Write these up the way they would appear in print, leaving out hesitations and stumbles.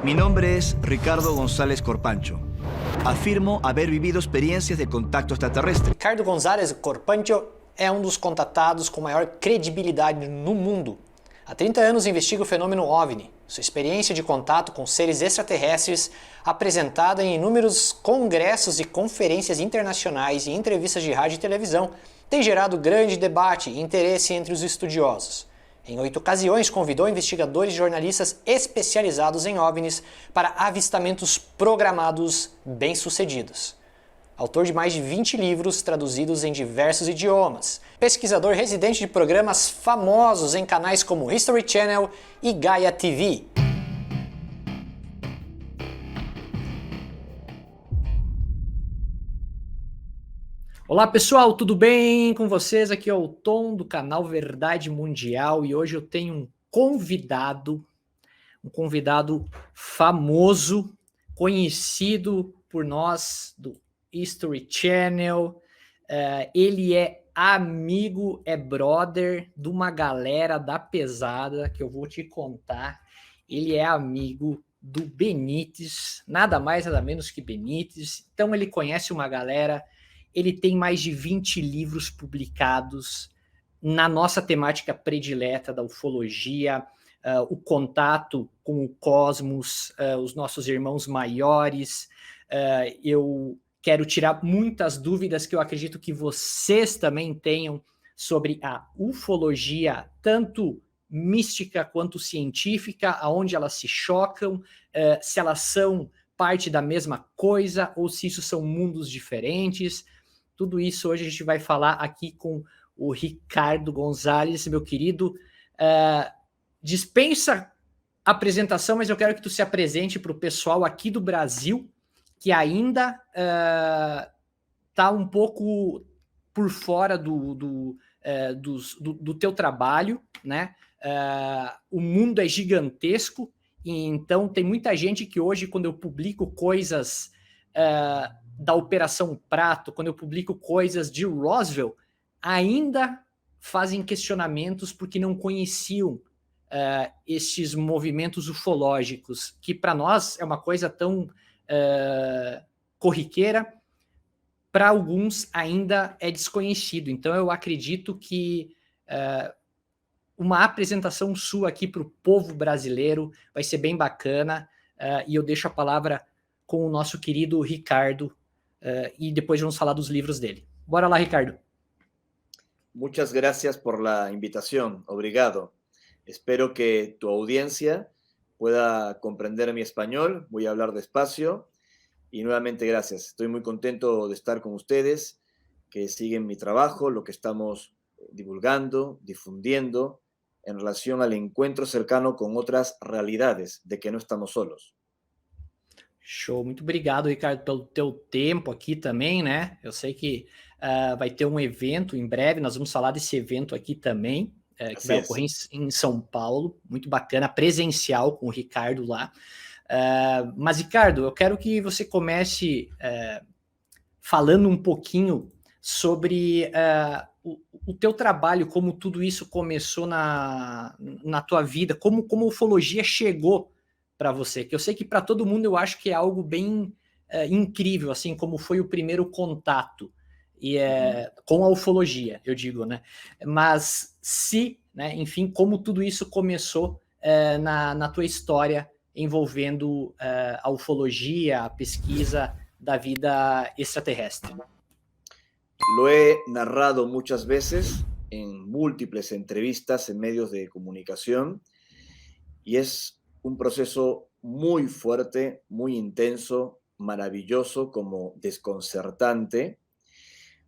Mi nombre es Ricardo González Corpancho. Afirmo haber vivido experiencias de contacto extraterrestre. Ricardo González Corpancho é um dos contatados com maior credibilidade no mundo. Há 30 anos investiga o fenômeno OVNI. Sua experiência de contato com seres extraterrestres, apresentada em inúmeros congressos e conferências internacionais e entrevistas de rádio e televisão, tem gerado grande debate e interesse entre os estudiosos. Em 8 ocasiões, convidou investigadores e jornalistas especializados em OVNIs para avistamentos programados bem-sucedidos. Autor de mais de 20 livros traduzidos em diversos idiomas. Pesquisador residente de programas famosos em canais como History Channel e Gaia TV. Olá pessoal, tudo bem com vocês? Aqui é o Tom do canal Verdade Mundial e hoje eu tenho um convidado famoso, conhecido por nós do History Channel. Ele é amigo, é brother de uma galera da pesada que eu vou te contar. Ele é amigo do Benítez, nada mais, nada menos que Benítez. Então ele conhece uma galera. Ele tem mais de 20 livros publicados na nossa temática predileta da ufologia, o contato com o cosmos, os nossos irmãos maiores. Eu quero tirar muitas dúvidas que eu acredito que vocês também tenham sobre a ufologia, tanto mística quanto científica, aonde elas se chocam, se elas são parte da mesma coisa ou se isso são mundos diferentes. Tudo isso hoje a gente vai falar aqui com o Ricardo González, meu querido. Dispensa apresentação, mas eu quero que tu se apresente para o pessoal aqui do Brasil, que ainda está um pouco por fora do teu trabalho, né? O mundo é gigantesco, e então tem muita gente que hoje, quando eu publico coisas da Operação Prato, quando eu publico coisas de Roswell, ainda fazem questionamentos porque não conheciam estes movimentos ufológicos, que para nós é uma coisa tão corriqueira, para alguns ainda é desconhecido. Então eu acredito que uma apresentação sua aqui para o povo brasileiro vai ser bem bacana, e eu deixo a palavra com o nosso querido Ricardo, e depois vamos falar dos livros dele. Bora lá, Ricardo. Muchas gracias por la invitación. Obrigado. Espero que tu audiencia pueda comprender mi español. Voy a hablar despacio. Y nuevamente gracias. Estoy muy contento de estar con ustedes, que siguen mi trabajo, lo que estamos divulgando, difundiendo, en relación al encuentro cercano con otras realidades, de que no estamos solos. Show, muito obrigado, Ricardo, pelo teu tempo aqui também, né? Eu sei que vai ter um evento em breve, nós vamos falar desse evento aqui também, que vai ocorrer em São Paulo, muito bacana, presencial com o Ricardo lá. Mas, Ricardo, eu quero que você comece falando um pouquinho sobre o teu trabalho, como tudo isso começou na tua vida, como a ufologia chegou para você, que eu sei que para todo mundo eu acho que é algo bem incrível, assim como foi o primeiro contato com a ufologia, eu digo, né? Mas né, enfim, como tudo isso começou na tua história envolvendo a ufologia, a pesquisa da vida extraterrestre. Lo he narrado muchas veces en múltiples entrevistas en medios de comunicación y es un proceso muy fuerte, muy intenso, maravilloso, como desconcertante,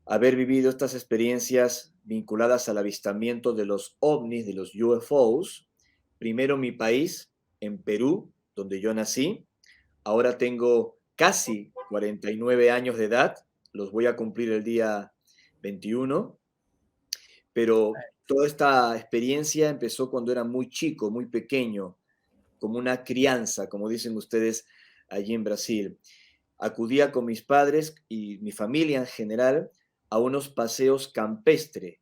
haber vivido estas experiencias vinculadas al avistamiento de los ovnis, de los UFOs, primero en mi país, en Perú, donde yo nací. Ahora tengo casi 49 años de edad, los voy a cumplir el día 21, pero toda esta experiencia empezó cuando era muy chico, muy pequeño, como una crianza, como dicen ustedes allí en Brasil. Acudía con mis padres y mi familia en general a unos paseos campestres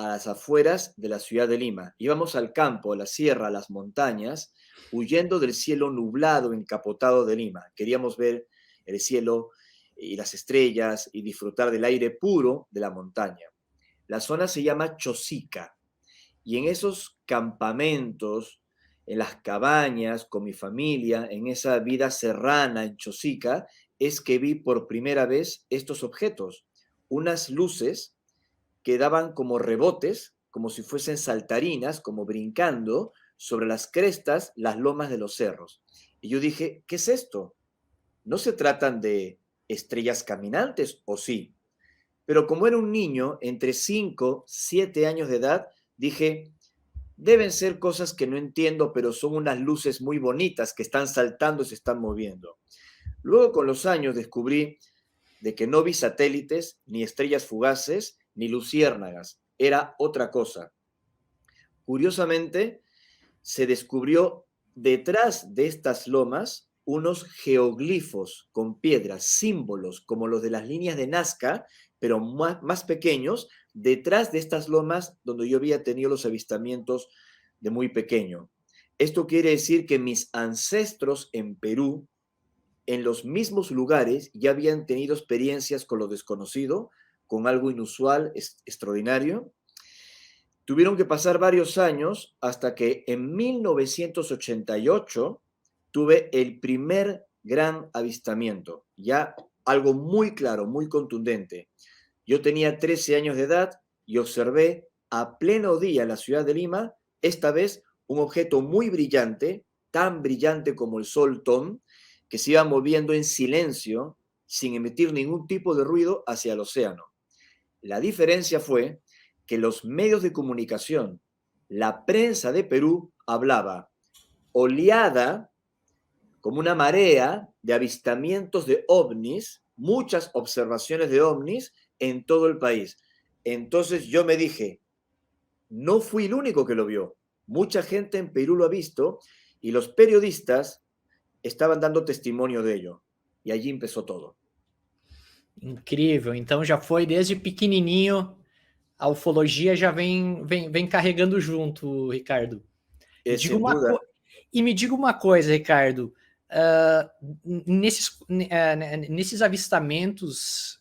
a las afueras de la ciudad de Lima. Íbamos al campo, a la sierra, a las montañas, huyendo del cielo nublado, encapotado de Lima. Queríamos ver el cielo y las estrellas y disfrutar del aire puro de la montaña. La zona se llama Chosica, y en esos campamentos, en las cabañas, con mi familia, en esa vida serrana en Chosica, es que vi por primera vez estos objetos, unas luces que daban como rebotes, como si fuesen saltarinas, como brincando sobre las crestas, las lomas de los cerros. Y yo dije, ¿qué es esto? ¿No se tratan de estrellas caminantes o sí? Pero como era un niño entre 5, 7 años de edad, dije, deben ser cosas que no entiendo, pero son unas luces muy bonitas que están saltando y se están moviendo. Luego, con los años, descubrí de que no vi satélites, ni estrellas fugaces, ni luciérnagas. Era otra cosa. Curiosamente, se descubrió detrás de estas lomas unos geoglifos con piedras, símbolos como los de las líneas de Nazca, pero más pequeños, detrás de estas lomas donde yo había tenido los avistamientos de muy pequeño. Esto quiere decir que mis ancestros en Perú, en los mismos lugares, ya habían tenido experiencias con lo desconocido, con algo inusual, extraordinario. Tuvieron que pasar varios años hasta que en 1988 tuve el primer gran avistamiento, ya algo muy claro, muy contundente. Yo tenía 13 años de edad y observé a pleno día en la ciudad de Lima, esta vez un objeto muy brillante, tan brillante como el sol Tom, que se iba moviendo en silencio, sin emitir ningún tipo de ruido hacia el océano. La diferencia fue que los medios de comunicación, la prensa de Perú hablaba oleada, como una marea de avistamientos de ovnis, muchas observaciones de ovnis en todo el país. Entonces yo me dije, no fui el único que lo vio. Mucha gente en Perú lo ha visto y los periodistas estaban dando testimonio de ello. Y allí empezó todo. Incrível. Então já foi desde pequenininho, a ufologia já vem carregando junto, Ricardo. Me diga Sin duda. E me diga uma coisa, Ricardo. Nesses avistamentos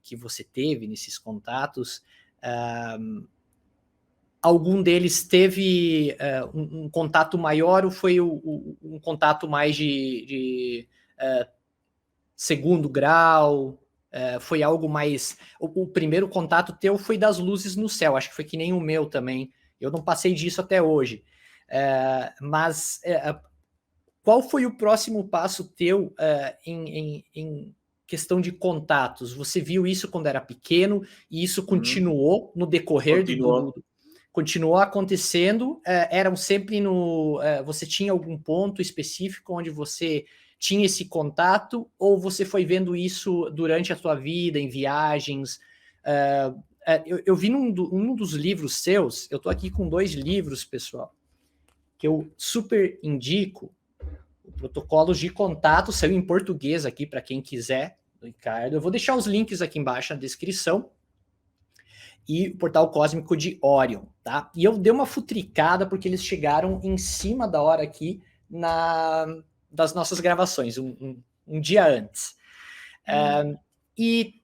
que você teve, nesses contatos, algum deles teve um contato maior ou foi um contato mais de segundo grau? Foi algo mais... O primeiro contato teu foi das luzes no céu, acho que foi que nem o meu também. Eu não passei disso até hoje. Mas qual foi o próximo passo teu em questão de contatos? Você viu isso quando era pequeno e isso continuou no decorrer continuou acontecendo? Eram sempre no... você tinha algum ponto específico onde você tinha esse contato, ou você foi vendo isso durante a sua vida, em viagens? Eu vi num dos livros seus, eu tô aqui com 2 livros, pessoal, que eu super indico, o Protocolos de Contato, saiu em português aqui para quem quiser, do Ricardo. Eu vou deixar os links aqui embaixo na descrição, e o Portal Cósmico de Orion, tá? E eu dei uma futricada, porque eles chegaram em cima da hora aqui das nossas gravações, um dia antes. E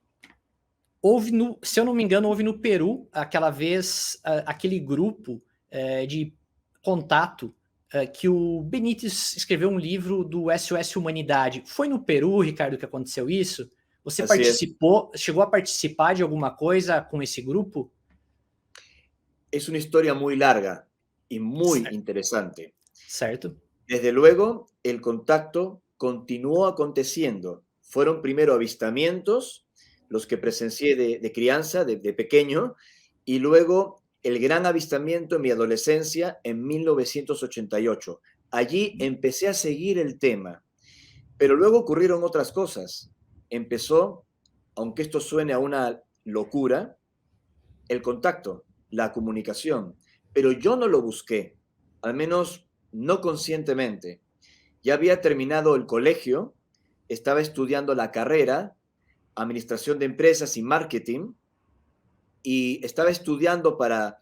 houve, se eu não me engano, houve no Peru, aquela vez, aquele grupo de contato que o Benítez escreveu um livro do SOS Humanidade. Foi no Peru, Ricardo, que aconteceu isso? Você participou, chegou a participar de alguma coisa com esse grupo? Es una historia muy larga y muy interesante. Certo. Desde luego, el contacto continuó aconteciendo. Fueron primero avistamientos, los que presencié de crianza, de pequeño, y luego el gran avistamiento en mi adolescencia en 1988. Allí empecé a seguir el tema, pero luego ocurrieron otras cosas. Empezó, aunque esto suene a una locura, el contacto, la comunicación, pero yo no lo busqué, al menos no conscientemente. Ya había terminado el colegio, estaba estudiando la carrera, Administración de Empresas y Marketing, y estaba estudiando para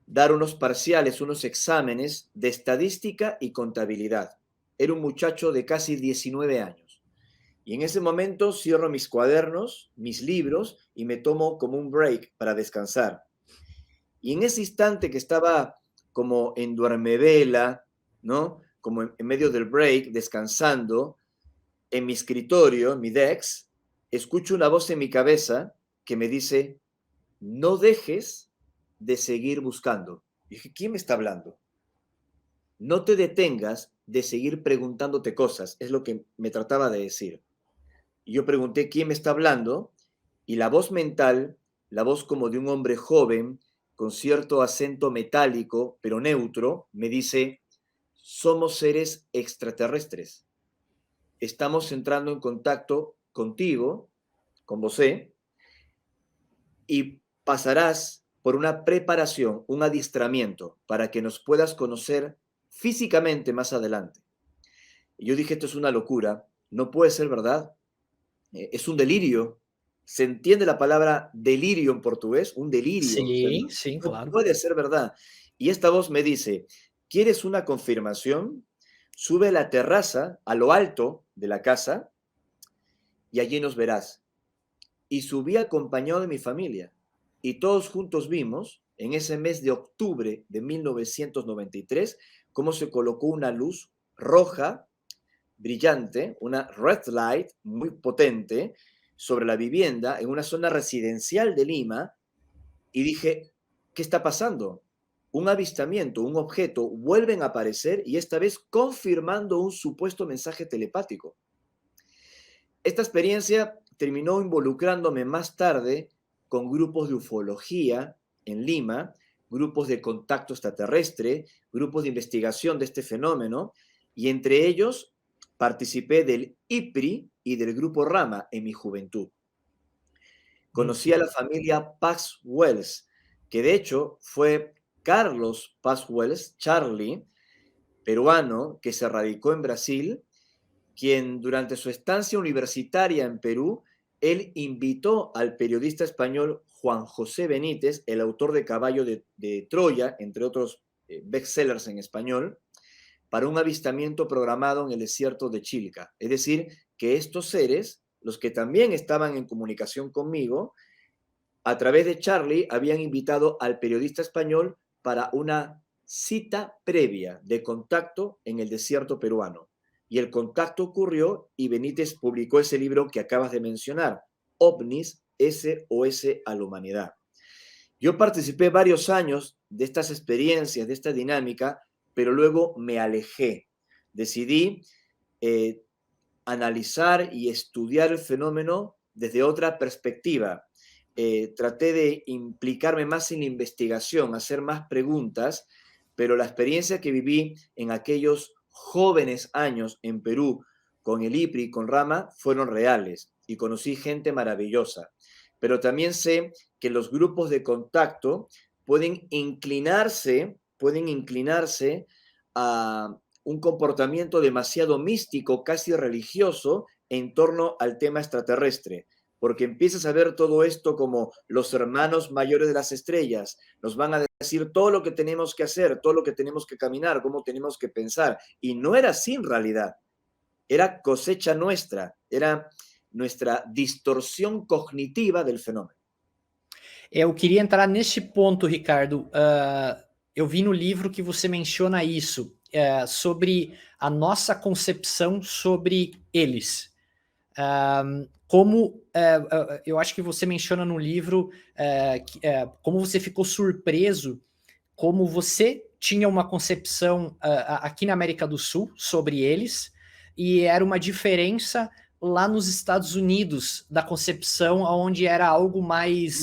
dar unos parciales, unos exámenes de estadística y contabilidad. Era un muchacho de casi 19 años. Y en ese momento cierro mis cuadernos, mis libros, y me tomo como un break para descansar. Y en ese instante que estaba como en duermevela, ¿no? Como en medio del break, descansando, en mi escritorio, en mi desk, escucho una voz en mi cabeza que me dice, no dejes de seguir buscando. Y dije, ¿quién me está hablando? No te detengas de seguir preguntándote cosas, es lo que me trataba de decir. Y yo pregunté, ¿quién me está hablando? Y la voz mental, la voz como de un hombre joven, con cierto acento metálico, pero neutro, me dice, somos seres extraterrestres. Estamos entrando en contacto contigo, con vos, y pasarás por una preparación, un adiestramiento, para que nos puedas conocer físicamente más adelante. Y yo dije, esto es una locura, no puede ser verdad, es un delirio. ¿Se entiende la palabra delirio en portugués? Un delirio. O sea, Sim, sim, no claro. puede ser verdad. Y esta voz me dice, ¿quieres una confirmación? Sube a la terraza, a lo alto de la casa, y allí nos verás. Y subí acompañado de mi familia. Y todos juntos vimos, en ese mes de octubre de 1993, cómo se colocó una luz roja, brillante, una red light muy potente, sobre la vivienda en una zona residencial de Lima. Y dije, ¿qué está pasando? Un avistamiento, un objeto, vuelven a aparecer y esta vez confirmando un supuesto mensaje telepático. Esta experiencia terminó involucrándome más tarde con grupos de ufología en Lima, grupos de contacto extraterrestre, grupos de investigación de este fenómeno, y entre ellos participé del IPRI y del Grupo Rama en mi juventud. Conocí a la familia Paz Wells, que de hecho fue Carlos Paz Wells, Charlie, peruano, que se radicó en Brasil, quien durante su estancia universitaria en Perú, él invitó al periodista español Juan José Benítez, el autor de Caballo de Troya, entre otros bestsellers en español, para un avistamiento programado en el desierto de Chilca. Es decir, que estos seres, los que también estaban en comunicación conmigo, a través de Charlie habían invitado al periodista español para una cita previa de contacto en el desierto peruano. Y el contacto ocurrió y Benítez publicó ese libro que acabas de mencionar, OVNIS, SOS a la Humanidad. Yo participé varios años de estas experiencias, de esta dinámica, pero luego me alejé. Decidí analizar y estudiar el fenómeno desde otra perspectiva. Traté de implicarme más en la investigación, hacer más preguntas, pero la experiencia que viví en aquellos jóvenes años en Perú con el IPRI y con Rama fueron reales y conocí gente maravillosa. Pero también sé que los grupos de contacto pueden inclinarse a un comportamiento demasiado místico, casi religioso, en torno al tema extraterrestre, porque empiezas a ver todo esto como los hermanos mayores de las estrellas, nos van a decir todo lo que tenemos que hacer, todo lo que tenemos que caminar, cómo tenemos que pensar, y no era así en realidad, era cosecha nuestra, era nuestra distorsión cognitiva del fenómeno. Eu queria entrar neste ponto, Ricardo. Eu vi no livro que você menciona isso, sobre a nossa concepção sobre eles. Eu acho que você menciona no livro como você ficou surpreso, como você tinha uma concepção aqui na América do Sul sobre eles, e era uma diferença lá nos Estados Unidos da concepção, onde era algo mais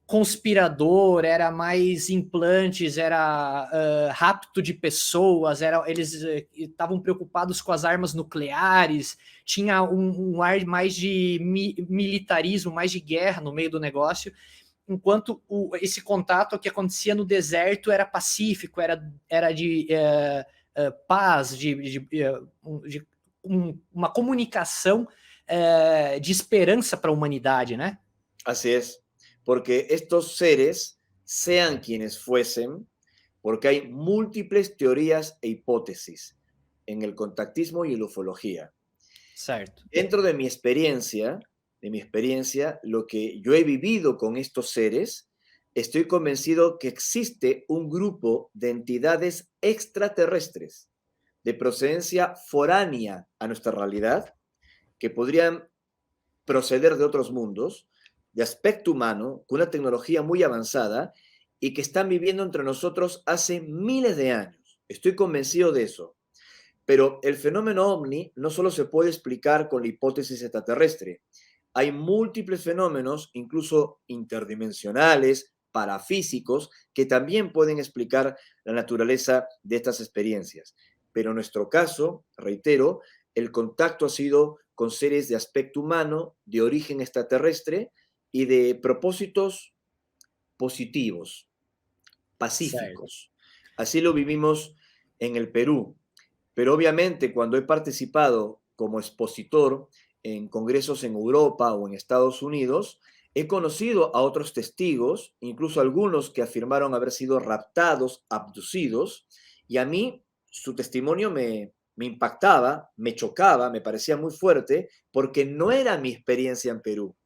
conspirador, era mais implantes, era rapto de pessoas, eles estavam preocupados com as armas nucleares, tinha um ar mais de militarismo, mais de guerra no meio do negócio, enquanto esse contato que acontecia no deserto era pacífico, era de paz, de uma comunicação de esperança para a humanidade, né? Así es. porque estos seres, sean quienes fuesen, porque hay múltiples teorías e hipótesis en el contactismo y en la ufología. Certo. Dentro de mi experiencia, lo que yo he vivido con estos seres, estoy convencido que existe un grupo de entidades extraterrestres de procedencia foránea a nuestra realidad, que podrían proceder de otros mundos, de aspecto humano, con una tecnología muy avanzada y que están viviendo entre nosotros hace miles de años. Estoy convencido de eso. Pero el fenómeno ovni no solo se puede explicar con la hipótesis extraterrestre. Hay múltiples fenómenos, incluso interdimensionales, parafísicos, que también pueden explicar la naturaleza de estas experiencias. Pero en nuestro caso, reitero, el contacto ha sido con seres de aspecto humano, de origen extraterrestre y de propósitos positivos, Certo. pacíficos. Así lo vivimos en el Perú. Pero obviamente cuando he participado como expositor en congresos en Europa o en Estados Unidos, he conocido a otros testigos, incluso algunos que afirmaron haber sido raptados, abducidos, y a mí su testimonio me impactaba, me chocaba, me parecía muy fuerte, porque no era mi experiencia en Perú.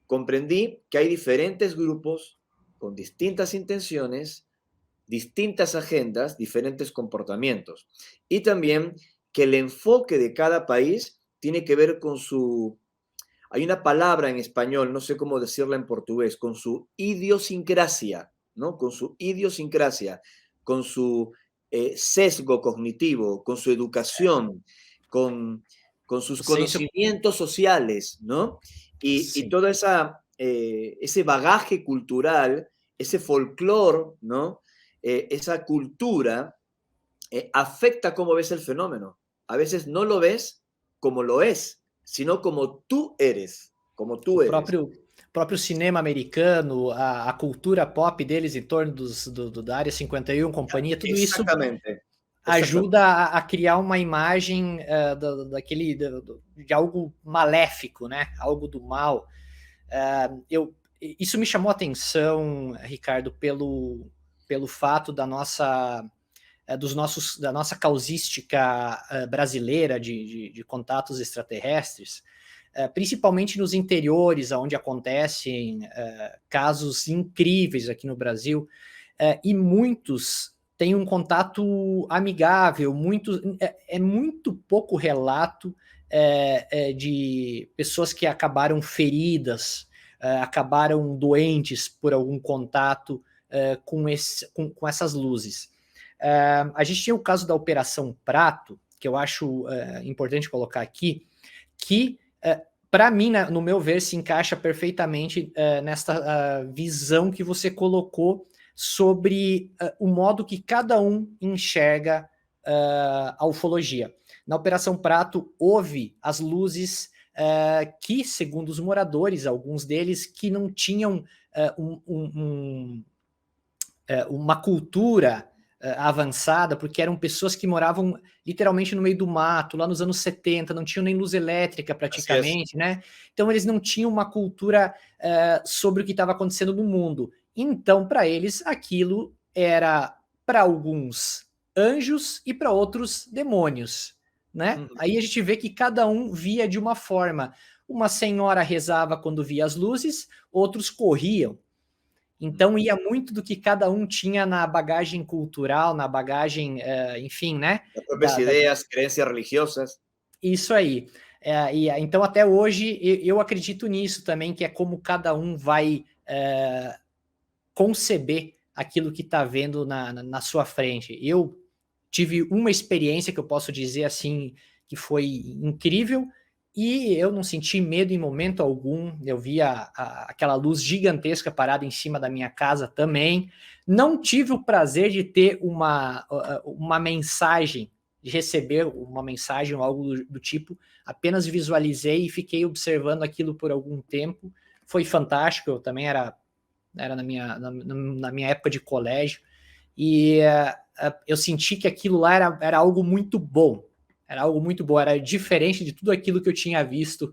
Comprendí que hay diferentes grupos con distintas intenciones, distintas agendas, diferentes comportamientos. Y también que el enfoque de cada país tiene que ver con su, hay una palabra en español, no sé cómo decirla en portugués, con su idiosincrasia, ¿no? Con su idiosincrasia, con su sesgo cognitivo, con su educación, con, con sus O senso conocimientos sociales, ¿no? Y sim. todo ese bagaje cultural, ese folclore, ¿no? Esa cultura afecta cómo ves el fenómeno. A veces no lo ves como lo es, sino como tú eres, como O tú eres. próprio cinema americano, a cultura pop deles em torno da Área 51, companhia, tudo isso Exactamente, exactamente. ajuda a criar uma imagem daquele de algo maléfico, né? Algo do mal. Isso me chamou a atenção, Ricardo, pelo fato da nossa causística brasileira de contatos extraterrestres, principalmente nos interiores, onde acontecem casos incríveis aqui no Brasil, e muitos têm um contato amigável, é muito pouco relato de pessoas que acabaram feridas, acabaram doentes por algum contato com essas luzes. A gente tinha o caso da Operação Prato, que eu acho importante colocar aqui, que, para mim, no meu ver, se encaixa perfeitamente nesta visão que você colocou sobre o modo que cada um enxerga a ufologia. Na Operação Prato, houve as luzes que, segundo os moradores, alguns deles, que não tinham uma cultura avançada, porque eram pessoas que moravam literalmente no meio do mato, lá nos anos 70, não tinham nem luz elétrica praticamente, né? Então eles não tinham uma cultura sobre o que estava acontecendo no mundo. Então, para eles, aquilo era, para alguns, anjos e para outros, demônios, né? Aí a gente vê que cada um via de uma forma. Uma senhora rezava quando via as luzes, outros corriam. Então ia muito do que cada um tinha na bagagem cultural, na bagagem, enfim, né? As próprias ideias, crenças religiosas. Isso aí. Então até hoje eu acredito nisso também, que é como cada um vai conceber aquilo que está vendo na sua frente. Eu tive uma experiência que eu posso dizer assim, que foi incrível, e eu não senti medo em momento algum. Eu via aquela luz gigantesca parada em cima da minha casa também. Não tive o prazer de ter uma mensagem, de receber uma mensagem ou algo do tipo. Apenas visualizei e fiquei observando aquilo por algum tempo. Foi fantástico. Eu também era na minha época de colégio. E eu senti que aquilo lá era algo muito bom. Era algo muito bom, era diferente de tudo aquilo que eu tinha visto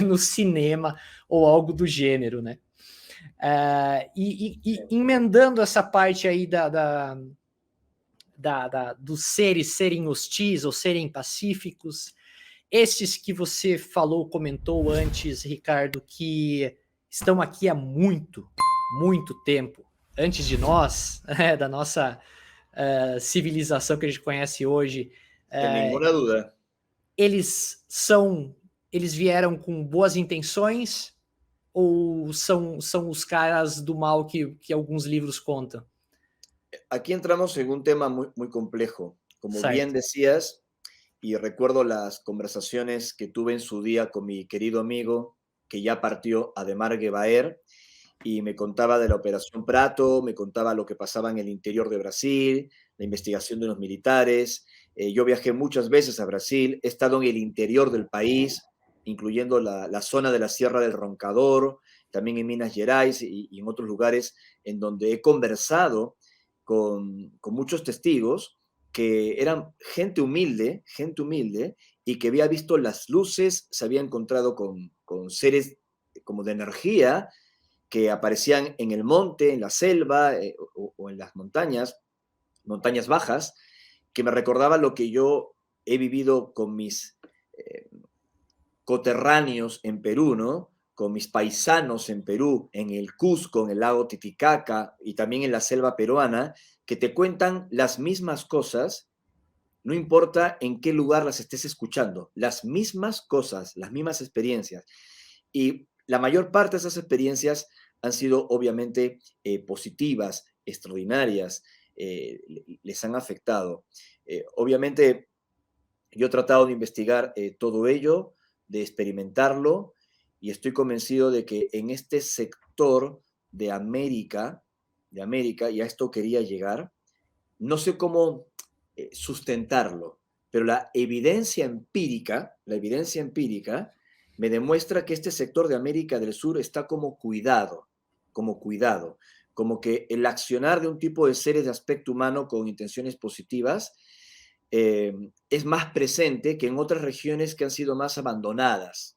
no cinema ou algo do gênero, né? E emendando essa parte aí dos seres serem hostis ou serem pacíficos, esses que você falou, comentou antes, Ricardo, que estão aqui há muito, muito tempo, antes de nós, da nossa civilização que a gente conhece hoje, Sin ninguna duda. eles vieram com boas intenções ou são os caras do mal que alguns livros contam? Aquí entramos en un tema muy, muy complejo. Como Certo. bien decías, y recuerdo las conversaciones que tuve en su día con mi querido amigo que ya partió, Ademar Guevaer, y me contaba de la Operación Prato, me contaba lo que pasaba en el interior de Brasil, la investigación de los militares. Yo viajé muchas veces a Brasil, he estado en el interior del país, incluyendo la zona de la Sierra del Roncador, también en Minas Gerais y en otros lugares en donde he conversado con muchos testigos que eran gente humilde, y que había visto las luces, se había encontrado con seres como de energía que aparecían en el monte, en la selva o en las montañas bajas, que me recordaba lo que yo he vivido con mis coterráneos en Perú, ¿no? Con mis paisanos en Perú, en el Cusco, en el lago Titicaca y también en la selva peruana, que te cuentan las mismas cosas, no importa en qué lugar las estés escuchando, las mismas cosas, las mismas experiencias. Y la mayor parte de esas experiencias han sido obviamente positivas, extraordinarias, les han afectado. Obviamente yo he tratado de investigar todo ello, de experimentarlo, y estoy convencido de que en este sector de América, y a esto quería llegar, no sé cómo sustentarlo, pero la evidencia empírica me demuestra que este sector de América del Sur está como cuidado, como que el accionar de un tipo de seres de aspecto humano con intenciones positivas es más presente que en otras regiones que han sido más abandonadas,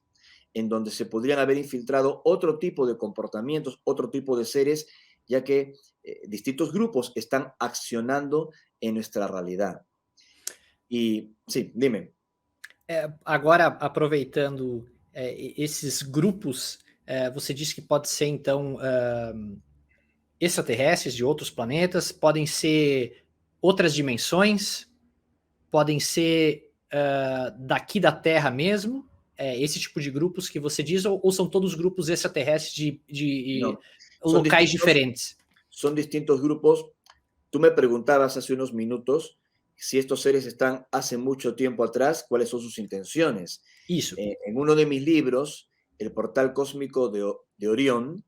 en donde se podrían haber infiltrado otro tipo de comportamientos, otro tipo de seres, ya que distintos grupos están accionando en nuestra realidad. E, sim, dime. Agora, aproveitando esses grupos, você disse que pode ser, então, extraterrestres de outros planetas, podem ser outras dimensões, podem ser daqui da Terra mesmo, esse tipo de grupos que você diz, ou são todos grupos extraterrestres de locais diferentes? Son distintos grupos. Tú me preguntabas hace unos minutos si estos seres están hace mucho tiempo atrás, cuáles son sus intenciones. Isso. En uno de mis libros, El portal cósmico de Orión,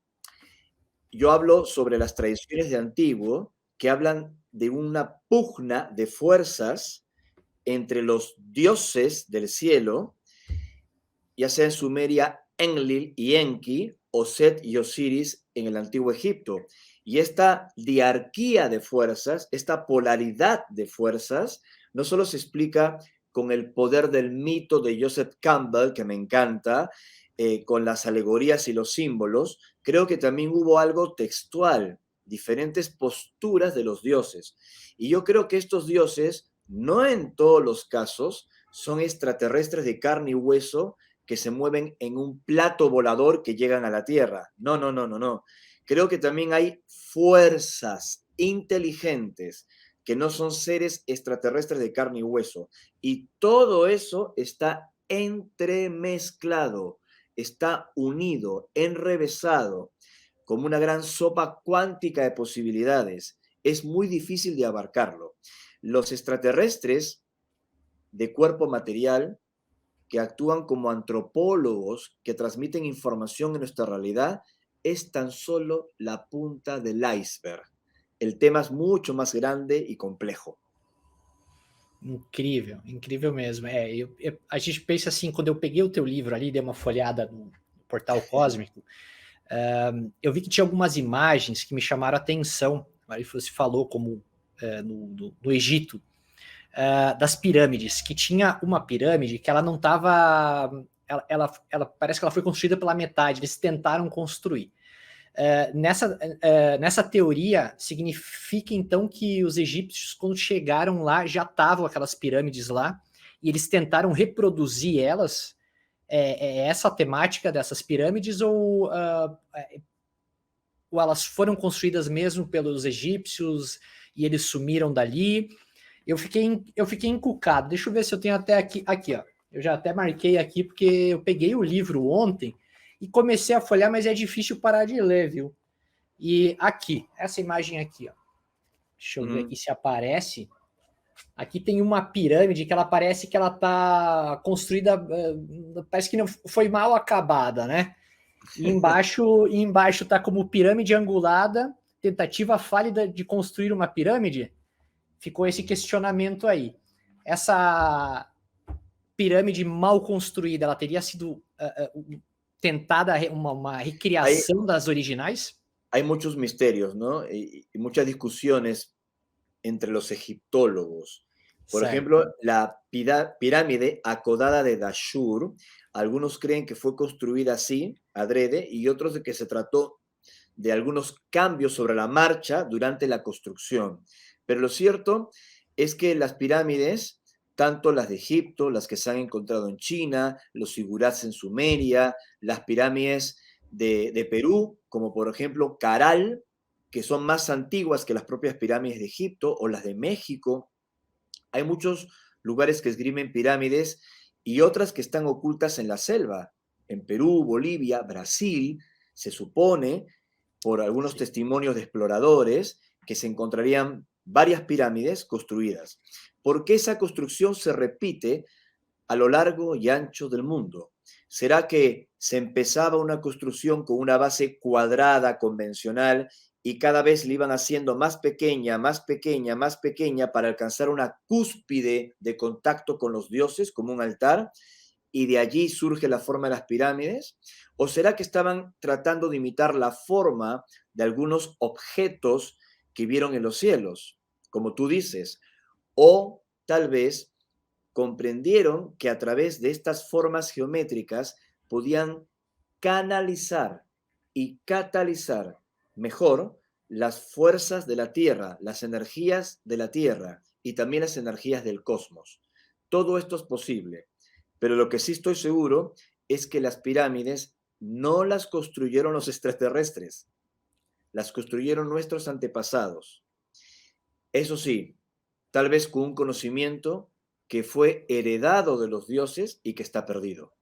yo hablo sobre las tradiciones de antiguo que hablan de una pugna de fuerzas entre los dioses del cielo, ya sea en Sumeria, Enlil y Enki, o Set y Osiris en el antiguo Egipto. Y esta diarquía de fuerzas, esta polaridad de fuerzas, no solo se explica con el poder del mito de Joseph Campbell, que me encanta, con las alegorías y los símbolos, creo que también hubo algo textual, diferentes posturas de los dioses. Y yo creo que estos dioses, no en todos los casos, son extraterrestres de carne y hueso que se mueven en un plato volador que llegan a la Tierra. No. Creo que también hay fuerzas inteligentes que no son seres extraterrestres de carne y hueso. Y todo eso está entremezclado, está unido, enrevesado, como una gran sopa cuántica de posibilidades. Es muy difícil de abarcarlo. Los extraterrestres de cuerpo material que actúan como antropólogos, que transmiten información en nuestra realidad, es tan solo la punta del iceberg. El tema es mucho más grande y complejo. Incrível, incrível mesmo. A gente pensa assim, quando eu peguei o teu livro ali, dei uma folhada no Portal Cósmico, eu vi que tinha algumas imagens que me chamaram a atenção. Aí você falou como no Egito, das pirâmides, que tinha uma pirâmide que ela não estava... Ela parece que ela foi construída pela metade, eles tentaram construir. Nessa teoria, significa então que os egípcios, quando chegaram lá, já estavam aquelas pirâmides lá, e eles tentaram reproduzir elas. É essa a temática dessas pirâmides, ou elas foram construídas mesmo pelos egípcios e eles sumiram dali? Eu fiquei encucado. Deixa eu ver se eu tenho até aqui, ó. Eu já até marquei aqui, porque eu peguei o livro ontem e comecei a folhear, mas é difícil parar de ler, viu? E aqui, essa imagem aqui, ó. Deixa eu ver aqui se aparece. Aqui tem uma pirâmide que ela parece que ela tá construída, parece que não foi mal acabada, né? E embaixo tá como pirâmide angulada, tentativa falha de construir uma pirâmide. Ficou esse questionamento aí. Essa pirâmide mal construída, ela teria sido tentada uma recriação das originais? Hay muchos misterios, ¿no? Y muchas discusiones entre los egiptólogos. Por ejemplo, la pirámide acodada de Dashur, algunos creen que fue construida así, adrede, y otros de que se trató de algunos cambios sobre la marcha durante la construcción. Pero lo cierto es que las pirámides, tanto las de Egipto, las que se han encontrado en China, los zigurats en Sumeria, las pirámides de Perú, como por ejemplo Caral, que son más antiguas que las propias pirámides de Egipto, o las de México. Hay muchos lugares que esgrimen pirámides y otras que están ocultas en la selva. En Perú, Bolivia, Brasil, se supone, por algunos testimonios de exploradores, que se encontrarían varias pirámides construidas. ¿Por qué esa construcción se repite a lo largo y ancho del mundo? ¿Será que se empezaba una construcción con una base cuadrada, convencional, y cada vez le iban haciendo más pequeña, más pequeña, más pequeña para alcanzar una cúspide de contacto con los dioses, como un altar, y de allí surge la forma de las pirámides? ¿O será que estaban tratando de imitar la forma de algunos objetos que vieron en los cielos, como tú dices? O tal vez comprendieron que a través de estas formas geométricas podían canalizar y catalizar mejor las fuerzas de la Tierra, las energías de la Tierra y también las energías del cosmos. Todo esto es posible, pero lo que sí estoy seguro es que las pirámides no las construyeron los extraterrestres, las construyeron nuestros antepasados. Eso sí, tal vez con un conocimiento que fue heredado de los dioses y que está perdido.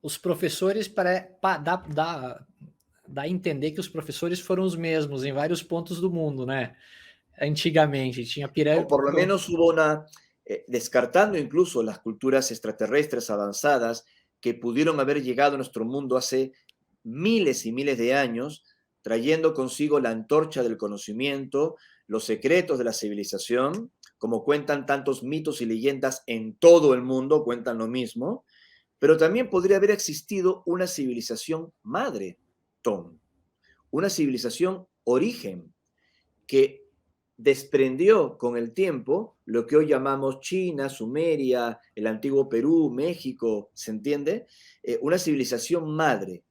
Os professores dá a entender que os professores foram os mesmos em vários pontos do mundo, né? Antigamente tinha O pirâmide. por lo menos hubo una, descartando incluso las culturas extraterrestres avanzadas que pudieron haber llegado a nuestro mundo hace miles y miles de años, trayendo consigo la antorcha del conocimiento, los secretos de la civilización, como cuentan tantos mitos y leyendas en todo el mundo, cuentan lo mismo, pero también podría haber existido una civilización madre, Tom, una civilización origen, que desprendió con el tiempo lo que hoy llamamos China, Sumeria, el antiguo Perú, México, ¿se entiende? Una civilización madre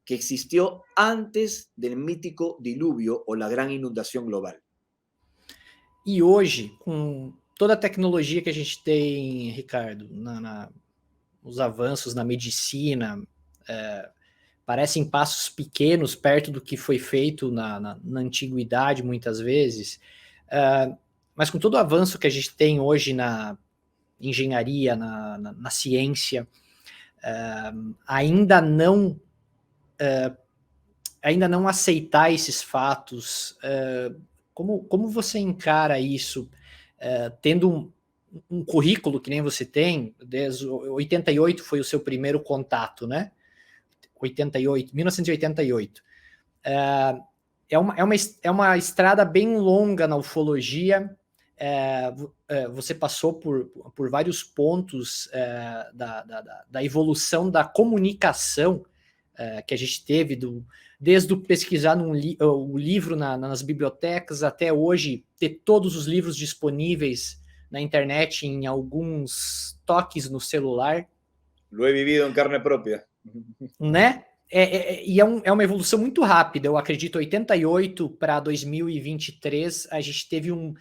que existió antes del mítico diluvio o la gran inundación global. E hoje, com toda a tecnologia que a gente tem, Ricardo, os avanços na medicina, parecem passos pequenos perto do que foi feito na antiguidade, muitas vezes, mas com todo o avanço que a gente tem hoje na engenharia, na ciência, ainda não aceitar esses fatos, como você encara isso, tendo um currículo que nem você tem, desde 88 foi o seu primeiro contato, né? 1988. É uma estrada bem longa na ufologia. Você passou por vários pontos da evolução da comunicação que a gente teve, desde o pesquisar o livro nas bibliotecas até hoje ter todos os livros disponíveis na internet em alguns toques no celular. Lo he vivido en carne propia. Né? É uma evolução muito rápida. Eu acredito, 88 para 2023, a gente teve um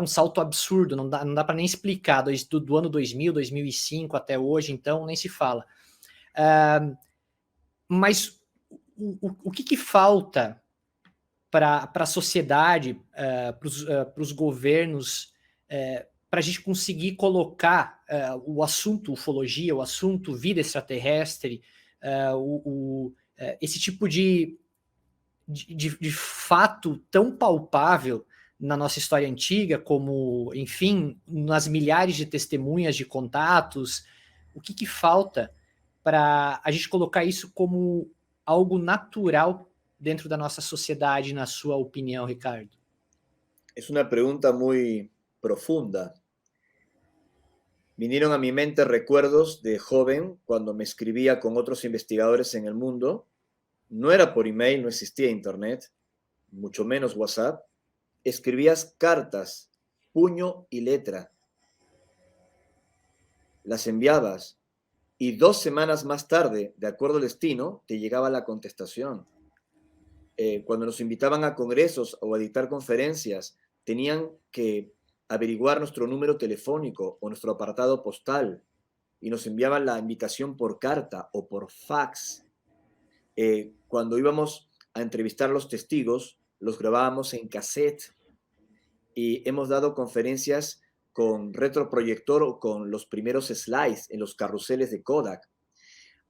salto absurdo, não dá para nem explicar, do ano 2000, 2005 até hoje, então nem se fala. Mas o que falta para a sociedade, para os governos, para a gente conseguir colocar o assunto ufologia, o assunto vida extraterrestre, esse tipo de fato tão palpável na nossa história antiga, como, enfim, nas milhares de testemunhas de contatos, o que falta para a gente colocar isso como algo natural dentro da nossa sociedade, na sua opinião, Ricardo? Es una pregunta muy profunda. Vinieron a mi mente recuerdos de joven cuando me escribía con otros investigadores en el mundo. No era por email, no existía internet, mucho menos WhatsApp. Escribías cartas, puño y letra. Las enviabas y 2 semanas más tarde, de acuerdo al destino, te llegaba la contestación. Cuando nos invitaban a congresos o a dictar conferencias, tenían que averiguar nuestro número telefónico o nuestro apartado postal y nos enviaban la invitación por carta o por fax. Cuando íbamos a entrevistar a los testigos, los grabábamos en cassette y hemos dado conferencias con retroproyector o con los primeros slides en los carruseles de Kodak.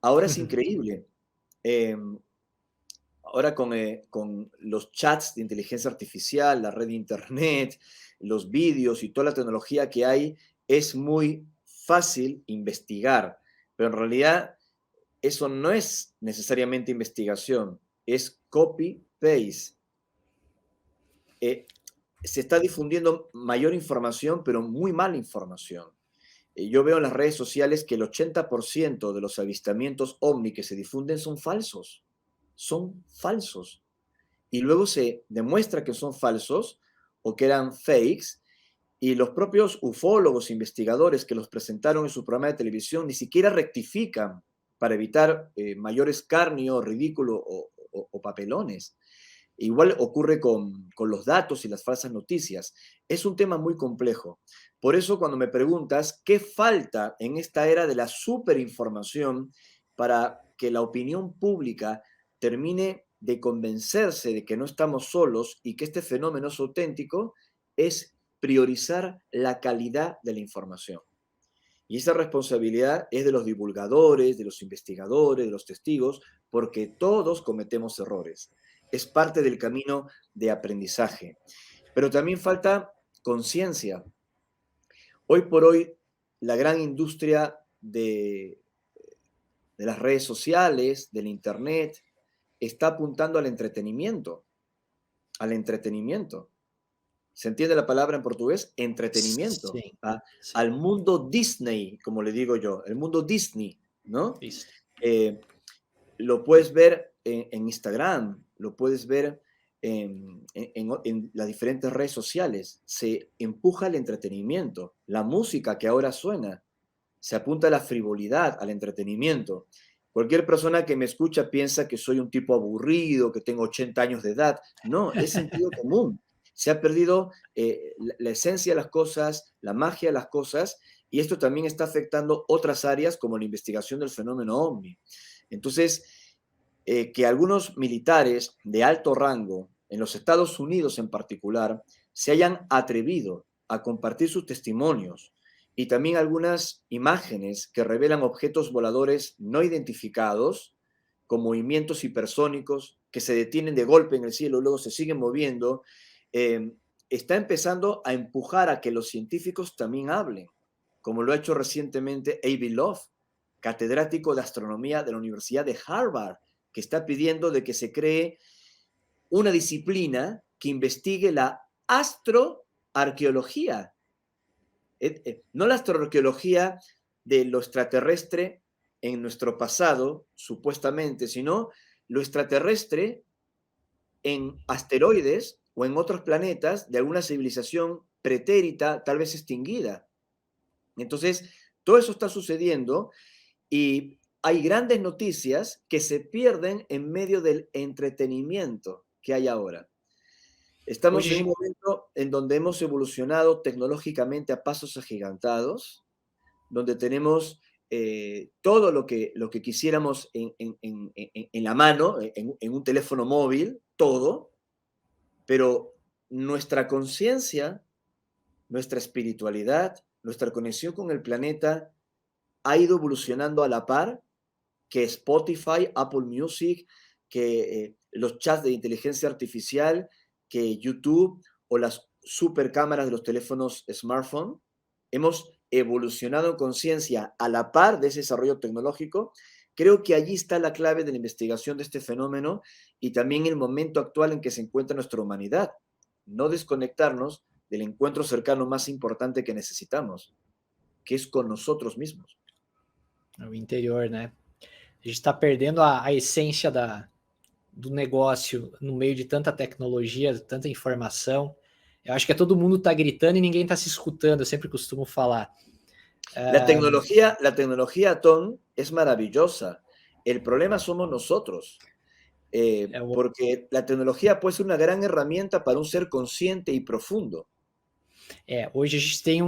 Ahora es increíble. Ahora con los chats de inteligencia artificial, la red de internet, los vídeos y toda la tecnología que hay, es muy fácil investigar, pero en realidad eso no es necesariamente investigación, es copy-paste. Se está difundiendo mayor información, pero muy mala información. Yo veo en las redes sociales que el 80% de los avistamientos OVNI que se difunden son falsos. Son falsos. Y luego se demuestra que son falsos o que eran fakes, y los propios ufólogos, investigadores que los presentaron en su programa de televisión ni siquiera rectifican para evitar mayor escarnio, ridículo o papelones. Igual ocurre con los datos y las falsas noticias. Es un tema muy complejo. Por eso cuando me preguntas qué falta en esta era de la superinformación para que la opinión pública termine de convencerse de que no estamos solos y que este fenómeno es auténtico, es priorizar la calidad de la información. Y esa responsabilidad es de los divulgadores, de los investigadores, de los testigos, porque todos cometemos errores. Es parte del camino de aprendizaje. Pero también falta conciencia. Hoy por hoy, la gran industria de las redes sociales, del internet, está apuntando al entretenimiento. Al entretenimiento. ¿Se entiende la palabra en portugués? Entretenimiento. Sí, sí. Al mundo Disney, como le digo yo, el mundo Disney, ¿no? Lo puedes ver en Instagram, lo puedes ver en las diferentes redes sociales. Se empuja el entretenimiento. La música que ahora suena, se apunta a la frivolidad, al entretenimiento. Cualquier persona que me escucha piensa que soy un tipo aburrido, que tengo 80 años de edad. No, es sentido común. Se ha perdido la esencia de las cosas, la magia de las cosas, y esto también está afectando otras áreas como la investigación del fenómeno OVNI. Entonces, que algunos militares de alto rango, en los Estados Unidos en particular, se hayan atrevido a compartir sus testimonios y también algunas imágenes que revelan objetos voladores no identificados, con movimientos hipersónicos que se detienen de golpe en el cielo y luego se siguen moviendo, está empezando a empujar a que los científicos también hablen, como lo ha hecho recientemente Avi Loeb, catedrático de astronomía de la Universidad de Harvard, que está pidiendo de que se cree una disciplina que investigue la astroarqueología. No la astroarqueología de lo extraterrestre en nuestro pasado, supuestamente, sino lo extraterrestre en asteroides o en otros planetas de alguna civilización pretérita, tal vez extinguida. Entonces, todo eso está sucediendo y hay grandes noticias que se pierden en medio del entretenimiento que hay ahora. Estamos en un Hoje, momento en donde hemos evolucionado tecnológicamente a pasos agigantados, donde tenemos todo lo que quisiéramos en la mano, en un teléfono móvil, todo, pero nuestra conciencia, nuestra espiritualidad, nuestra conexión con el planeta ha ido evolucionando a la par que Spotify, Apple Music, que los chats de inteligencia artificial, que YouTube o las supercámaras de los teléfonos smartphone. Hemos evolucionado en conciencia a la par de ese desarrollo tecnológico. Creo que allí está la clave de la investigación de este fenómeno y también el momento actual en que se encuentra nuestra humanidad. No desconectarnos del encuentro cercano más importante que necesitamos, que es con nosotros mismos. o interior, né? A gente está perdendo a essência do negócio no meio de tanta tecnologia, tanta informação. Eu acho que todo mundo está gritando e ninguém está se escutando, eu sempre costumo falar. La tecnología, Tom, es maravillosa. El problema somos nosotros, porque la tecnología puede ser una gran herramienta para un ser consciente y profundo. Hoje a gente tem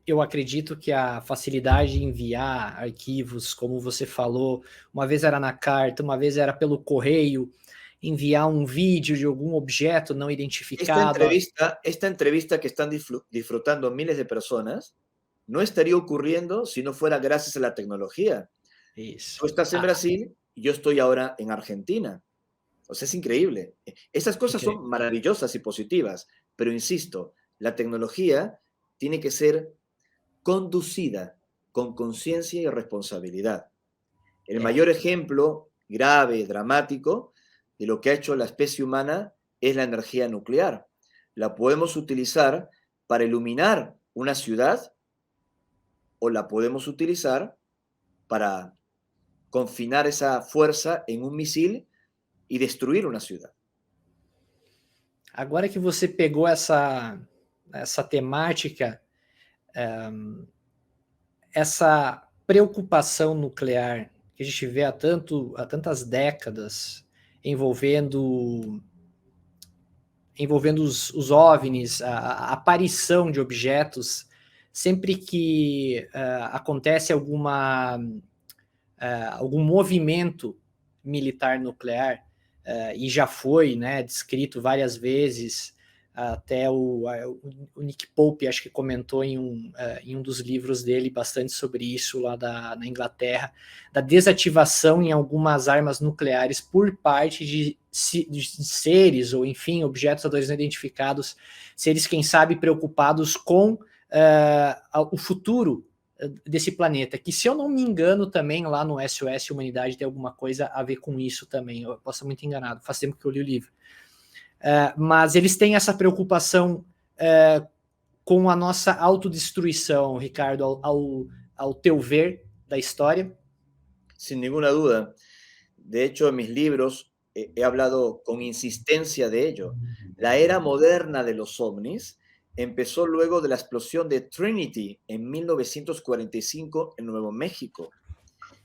eu acredito que a facilidade de enviar arquivos, como você falou, uma vez era na carta, uma vez era pelo correio, enviar um vídeo de algum objeto não identificado. Esta entrevista que están disfrutando miles de personas no estaría ocurriendo si no fuera gracias a la tecnología. Isso. Tú estás en Brasil y yo estoy ahora en Argentina. O sea, es increíble. Esas cosas son maravillosas y positivas, pero insisto, la tecnología tiene que ser conducida con conciencia y responsabilidad. El mayor ejemplo grave, dramático, de lo que ha hecho la especie humana es la energía nuclear. La podemos utilizar para iluminar una ciudad o la podemos utilizar para confinar esa fuerza en un misil e destruir uma ciudad. Agora que você pegou essa temática, essa preocupação nuclear que a gente vê há tantas décadas envolvendo os OVNIs, a aparição de objetos, sempre que acontece algum movimento militar nuclear, e já foi, né, descrito várias vezes, até o Nick Pope, acho que comentou em um dos livros dele bastante sobre isso lá na Inglaterra, da desativação em algumas armas nucleares por parte de seres, ou enfim, objetos não identificados, seres, quem sabe, preocupados com o futuro desse planeta, que, se eu não me engano, também lá no SOS Humanidade tem alguma coisa a ver com isso também. Eu posso estar muito enganado, faz tempo que eu li o livro. Mas eles têm essa preocupação com a nossa autodestruição, Ricardo, ao teu ver da história? Sin ninguna duda. De hecho, en mis libros he hablado con insistencia de ello. La era moderna de los ovnis empezó luego de la explosión de Trinity en 1945 en Nuevo México.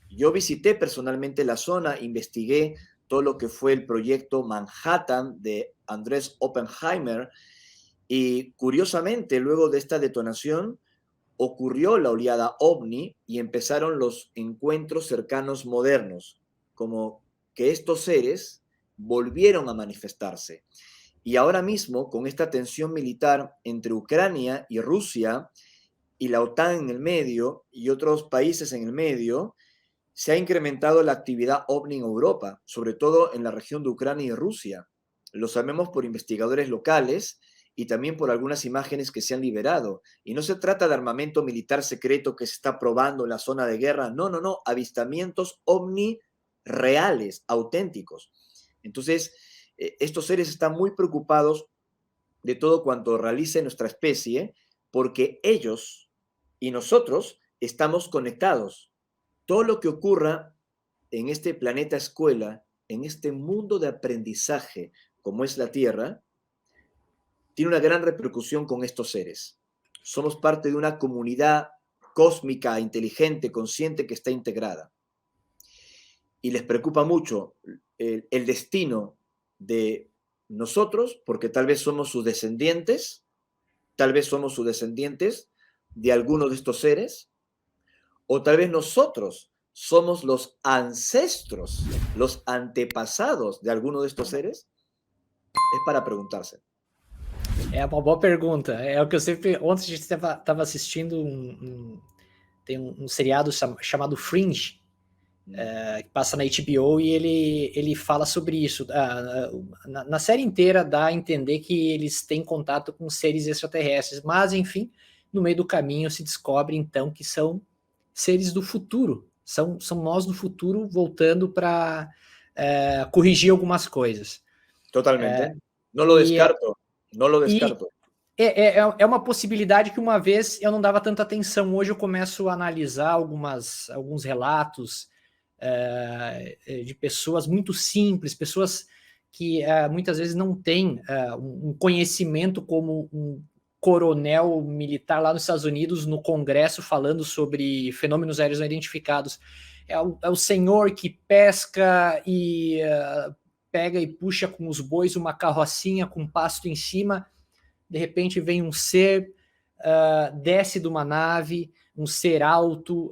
Yo visité personalmente la zona, investigué todo lo que fue el proyecto Manhattan de Andrés Oppenheimer y, curiosamente, luego de esta detonación ocurrió la oleada OVNI y empezaron los encuentros cercanos modernos, como que estos seres volvieron a manifestarse. Y ahora mismo, con esta tensión militar entre Ucrania y Rusia y la OTAN en el medio y otros países en el medio, se ha incrementado la actividad OVNI en Europa, sobre todo en la región de Ucrania y Rusia. Lo sabemos por investigadores locales y también por algunas imágenes que se han liberado. Y no se trata de armamento militar secreto que se está probando en la zona de guerra. No, avistamientos OVNI reales, auténticos. Entonces, estos seres están muy preocupados de todo cuanto realice nuestra especie, porque ellos y nosotros estamos conectados. Todo lo que ocurra en este planeta escuela, en este mundo de aprendizaje como es la Tierra, tiene una gran repercusión con estos seres. Somos parte de una comunidad cósmica, inteligente, consciente que está integrada. Y les preocupa mucho el destino de nosotros, porque tal vez somos sus descendientes, de alguno de estos seres, o tal vez nosotros somos los ancestros, los antepasados de alguno de estos seres. É para perguntar-se. É uma boa pergunta. É o que eu sempre. Ontem a gente estava assistindo tem um seriado chamado Fringe, que passa na HBO, e ele fala sobre isso. Na série inteira dá a entender que eles têm contato com seres extraterrestres, mas, enfim, no meio do caminho se descobre, então, que são seres do futuro. São nós do futuro voltando para corrigir algumas coisas. Totalmente. Não lo descarto. Não lo descarto. É uma possibilidade que uma vez eu não dava tanta atenção. Hoje eu começo a analisar alguns relatos de pessoas muito simples, pessoas que muitas vezes não têm um conhecimento como um coronel militar lá nos Estados Unidos no Congresso falando sobre fenômenos aéreos não identificados. É o senhor que pesca e pega e puxa com os bois uma carrocinha com pasto em cima. De repente vem um ser, desce de uma nave, um ser alto,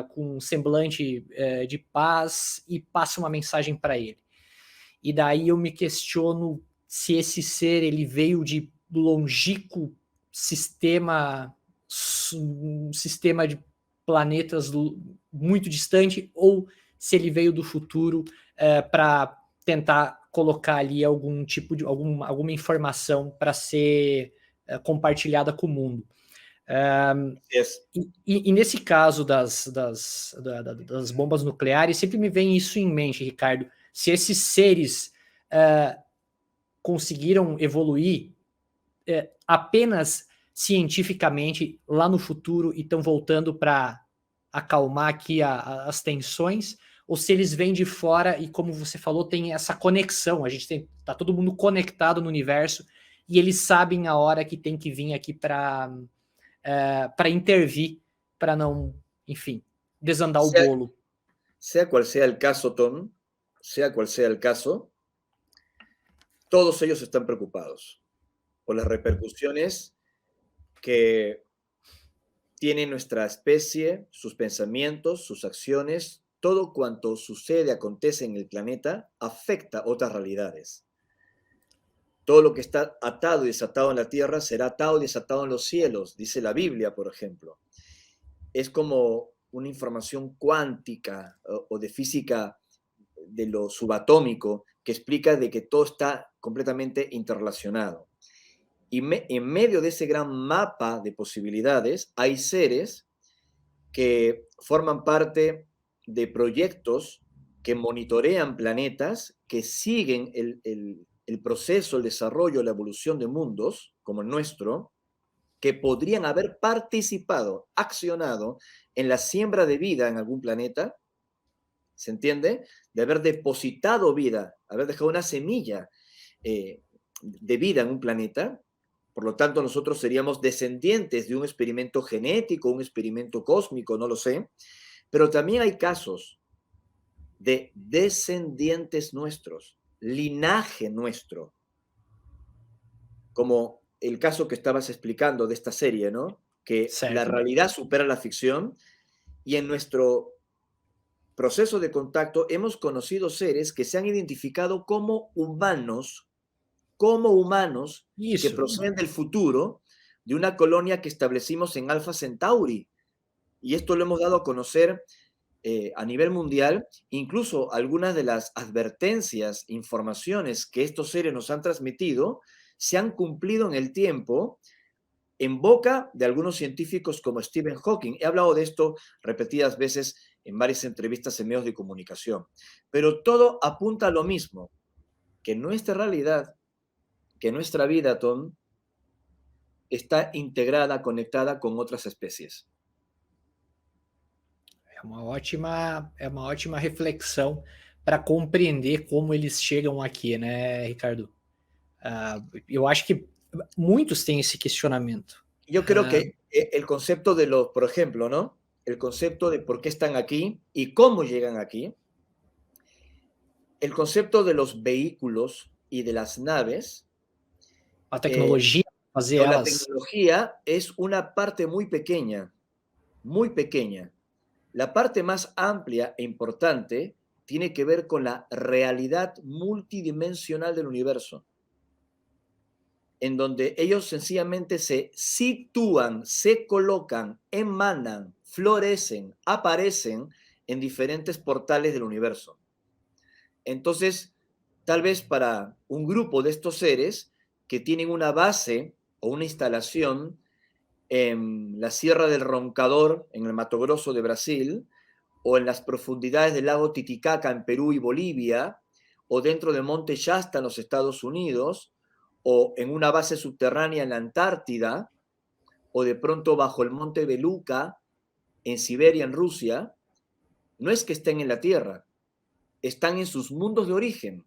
com um semblante de paz, e passa uma mensagem para ele. E daí eu me questiono se esse ser ele veio de longínquo sistema de planetas muito distante, ou se ele veio do futuro para tentar colocar ali algum tipo de alguma informação para ser compartilhada com o mundo. Yes. E nesse caso das bombas nucleares, sempre me vem isso em mente, Ricardo. Se esses seres conseguiram evoluir apenas cientificamente lá no futuro e estão voltando para acalmar aqui as tensões, ou se eles vêm de fora e, como você falou, tem essa conexão. A gente tá todo mundo conectado no universo e eles sabem a hora que tem que vir aqui para intervir, para não, enfim, desandar o bolo. Sea cual sea el caso, Tom, sea cual sea el caso, todos ellos están preocupados por las repercusiones que tiene nuestra especie, sus pensamientos, sus acciones. Todo cuanto sucede, acontece en el planeta, afecta otras realidades. Todo lo que está atado y desatado en la tierra será atado y desatado en los cielos, dice la Biblia, por ejemplo. Es como una información cuántica o de física de lo subatómico que explica de que todo está completamente interrelacionado. Y en medio de ese gran mapa de posibilidades hay seres que forman parte de proyectos que monitorean planetas, que siguen el proceso, el desarrollo, la evolución de mundos, como el nuestro, que podrían haber participado, accionado en la siembra de vida en algún planeta, ¿se entiende? De haber depositado vida, haber dejado una semilla de vida en un planeta. Por lo tanto, nosotros seríamos descendientes de un experimento genético, un experimento cósmico, no lo sé. Pero también hay casos de descendientes nuestros, linaje nuestro, como el caso que estabas explicando de esta serie, ¿no? Que la realidad supera la ficción, y en nuestro proceso de contacto hemos conocido seres que se han identificado como humanos que proceden del futuro, de una colonia que establecimos en Alpha Centauri. Y esto lo hemos dado a conocer a nivel mundial. Incluso algunas de las advertencias, informaciones que estos seres nos han transmitido se han cumplido en el tiempo en boca de algunos científicos como Stephen Hawking. He hablado de esto repetidas veces en varias entrevistas en medios de comunicación. Pero todo apunta a lo mismo, que nuestra realidad, que nuestra vida, Tom, está integrada, conectada con otras especies. É uma ótima reflexão para compreender como eles chegam aqui, né, Ricardo? Eu acho que muitos têm esse questionamento. Yo creo que el concepto de los, por ejemplo, ¿no? El concepto de por qué están aquí y cómo llegan aquí. El concepto de los vehículos y de las naves A eh, tecnologia fazer o la elas. tecnología es una parte muy pequeña, muy pequeña. La parte más amplia e importante tiene que ver con la realidad multidimensional del universo, en donde ellos sencillamente se sitúan, se colocan, emanan, florecen, aparecen en diferentes portales del universo. Entonces, tal vez para un grupo de estos seres que tienen una base o una instalación en la Sierra del Roncador, en el Mato Grosso de Brasil, o en las profundidades del lago Titicaca en Perú y Bolivia, o dentro del Monte Shasta en los Estados Unidos, o en una base subterránea en la Antártida, o de pronto bajo el Monte Beluca en Siberia, en Rusia, no es que estén en la Tierra, están en sus mundos de origen,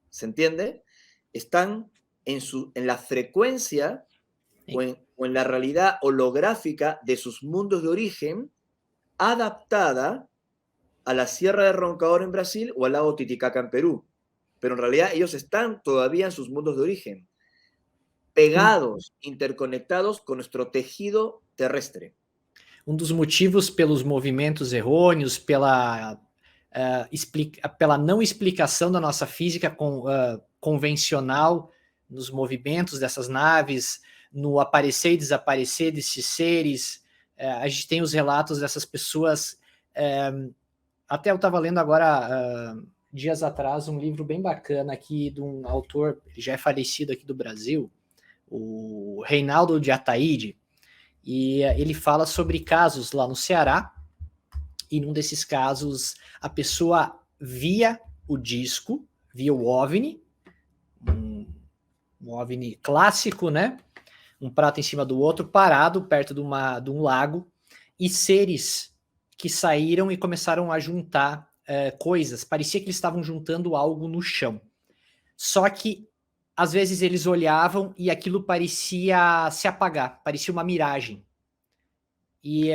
¿se entiende? Están en la frecuencia o en la realidad holográfica de sus mundos de origen, adaptada a la Sierra de Roncador en Brasil o al lago Titicaca en Perú. Pero en realidad ellos están todavía en sus mundos de origen, pegados, interconectados con nuestro tejido terrestre. Dos motivos pelos movimentos errôneos, pela não explicação da nossa física convencional nos movimentos dessas naves, no aparecer e desaparecer desses seres. A gente tem os relatos dessas pessoas. Até eu estava lendo agora, dias atrás, um livro bem bacana aqui de um autor, ele já é falecido aqui do Brasil, o Reinaldo de Ataíde, e ele fala sobre casos lá no Ceará, e num desses casos a pessoa via o disco, via o OVNI, um OVNI clássico, né? Um prato em cima do outro, parado perto de um lago, e seres que saíram e começaram a juntar coisas. Parecia que eles estavam juntando algo no chão. Só que às vezes eles olhavam e aquilo parecia se apagar, parecia uma miragem. E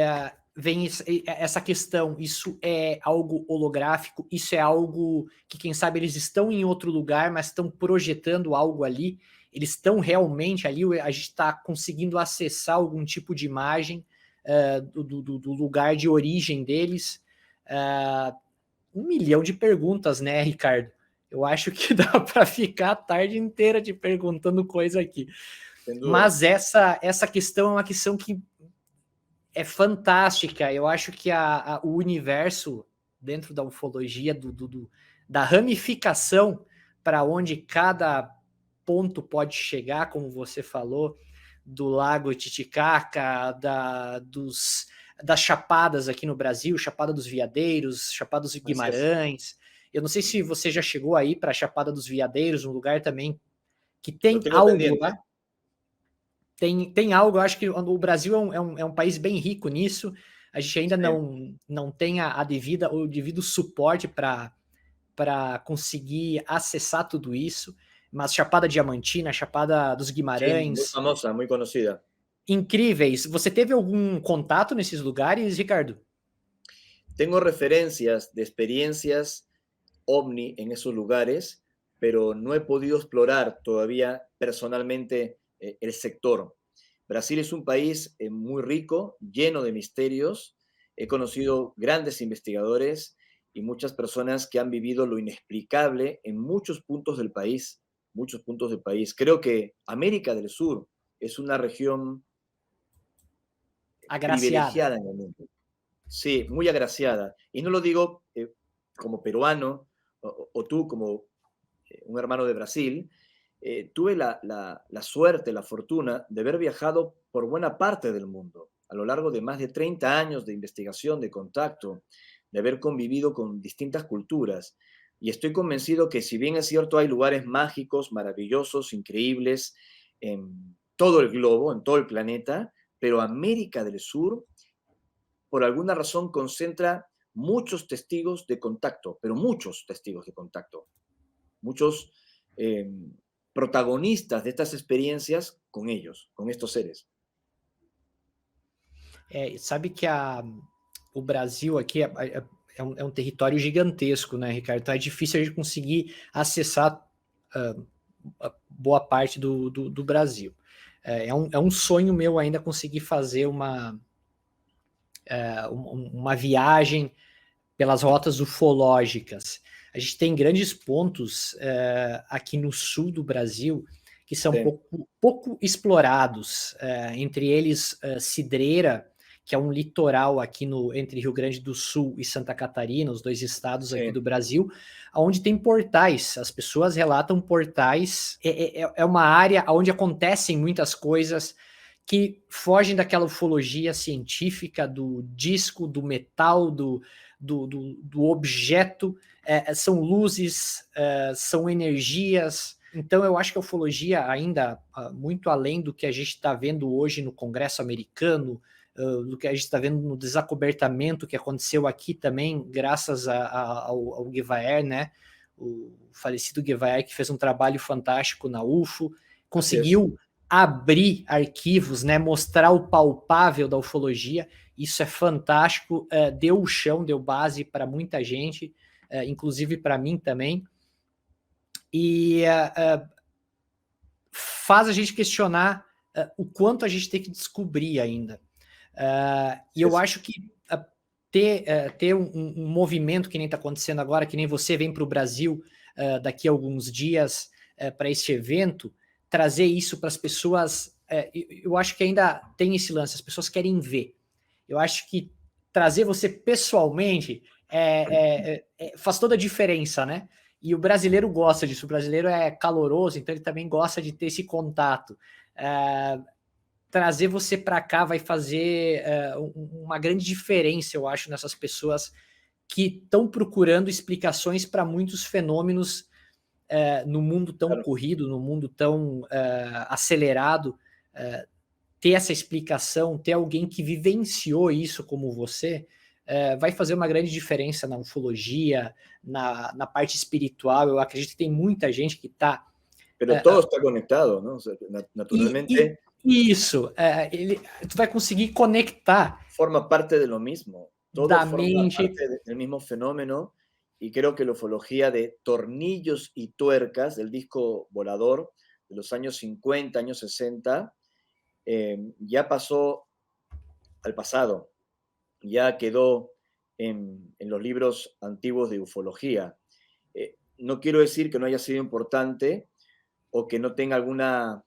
vem essa questão, isso é algo holográfico, isso é algo que, quem sabe, eles estão em outro lugar, mas estão projetando algo ali, eles estão realmente ali, a gente está conseguindo acessar algum tipo de imagem do lugar de origem deles. 1 milhão de perguntas, né, Ricardo? Eu acho que dá para ficar a tarde inteira te perguntando coisa aqui. Mas essa questão é uma questão que é fantástica. Eu acho que o universo, dentro da ufologia, da ramificação para onde cada ponto pode chegar, como você falou, do Lago Titicaca, das chapadas aqui no Brasil, Chapada dos Veadeiros, Chapada dos Guimarães. Eu não sei se você já chegou aí para a Chapada dos Veadeiros, um lugar também que tem algo pendiente lá. Tem algo, eu acho que o Brasil é um país bem rico nisso. A gente ainda não tem o devido suporte para conseguir acessar tudo isso. Mas Chapada Diamantina, Chapada dos Guimarães... Sim, muito famosa, muito conhecida. Incríveis. Você teve algum contato nesses lugares, Ricardo? Tengo referencias de experiencias OVNI en esos lugares, pero no he podido explorar todavía personalmente el sector. Brasil es un país muy rico, lleno de misterios. He conocido grandes investigadores y muchas personas que han vivido lo inexplicable en muchos puntos del país. Muchos puntos del país. Creo que América del Sur es una región privilegiada en el mundo. Sí, muy agraciada. Y no lo digo como peruano o tú como un hermano de Brasil. Tuve la suerte, la fortuna de haber viajado por buena parte del mundo a lo largo de más de 30 años de investigación, de contacto, de haber convivido con distintas culturas. Y estoy convencido que, si bien es cierto, hay lugares mágicos, maravillosos, increíbles en todo el globo, en todo el planeta, pero América del Sur, por alguna razón, concentra muchos testigos de contacto, pero muchos testigos de contacto, muchos protagonistas de estas experiencias con ellos, con estos seres. Sabe que o Brasil aqui é um território gigantesco, né, Ricardo? Então é difícil a gente conseguir acessar boa parte do Brasil. É um sonho meu ainda conseguir fazer uma viagem pelas rotas ufológicas. A gente tem grandes pontos aqui no sul do Brasil que são pouco explorados, entre eles Cidreira, que é um litoral aqui entre Rio Grande do Sul e Santa Catarina, os dois estados aqui do Brasil, onde tem portais. As pessoas relatam portais. É uma área onde acontecem muitas coisas que fogem daquela ufologia científica do disco, do metal, do objeto. São luzes, são energias. Então, eu acho que a ufologia ainda, muito além do que a gente está vendo hoje no Congresso americano, do que a gente está vendo no desacobertamento que aconteceu aqui também, graças ao Guevaer, né? O falecido Guevaer, que fez um trabalho fantástico na UFO, conseguiu abrir arquivos, né? Mostrar o palpável da ufologia. Isso é fantástico, deu o chão, deu base para muita gente, inclusive para mim também. E faz a gente questionar o quanto a gente tem que descobrir ainda. E eu acho que ter um movimento que nem está acontecendo agora, que nem você vem para o Brasil daqui a alguns dias para este evento, trazer isso para as pessoas, eu acho que ainda tem esse lance, as pessoas querem ver. Eu acho que trazer você pessoalmente faz toda a diferença, né? E o brasileiro gosta disso, o brasileiro é caloroso, então ele também gosta de ter esse contato. Trazer você para cá vai fazer uma grande diferença, eu acho, nessas pessoas que estão procurando explicações para muitos fenômenos no mundo tão corrido, no mundo tão acelerado. Ter essa explicação, ter alguém que vivenciou isso como você, vai fazer uma grande diferença na ufologia, na parte espiritual. Eu acredito que tem muita gente que está... Pero todo está conectado, ¿no? O sea, naturalmente... Isso, tu vai conseguir conectar. Forma parte de lo mismo. Todo da forma mente. parte del mismo fenómeno. Y creo que la ufología de Tornillos y Tuercas, del disco Volador de los años 50, años 60, ya pasó al pasado, ya quedó en los libros antiguos de ufología. No quiero decir que no haya sido importante o que no tenga alguna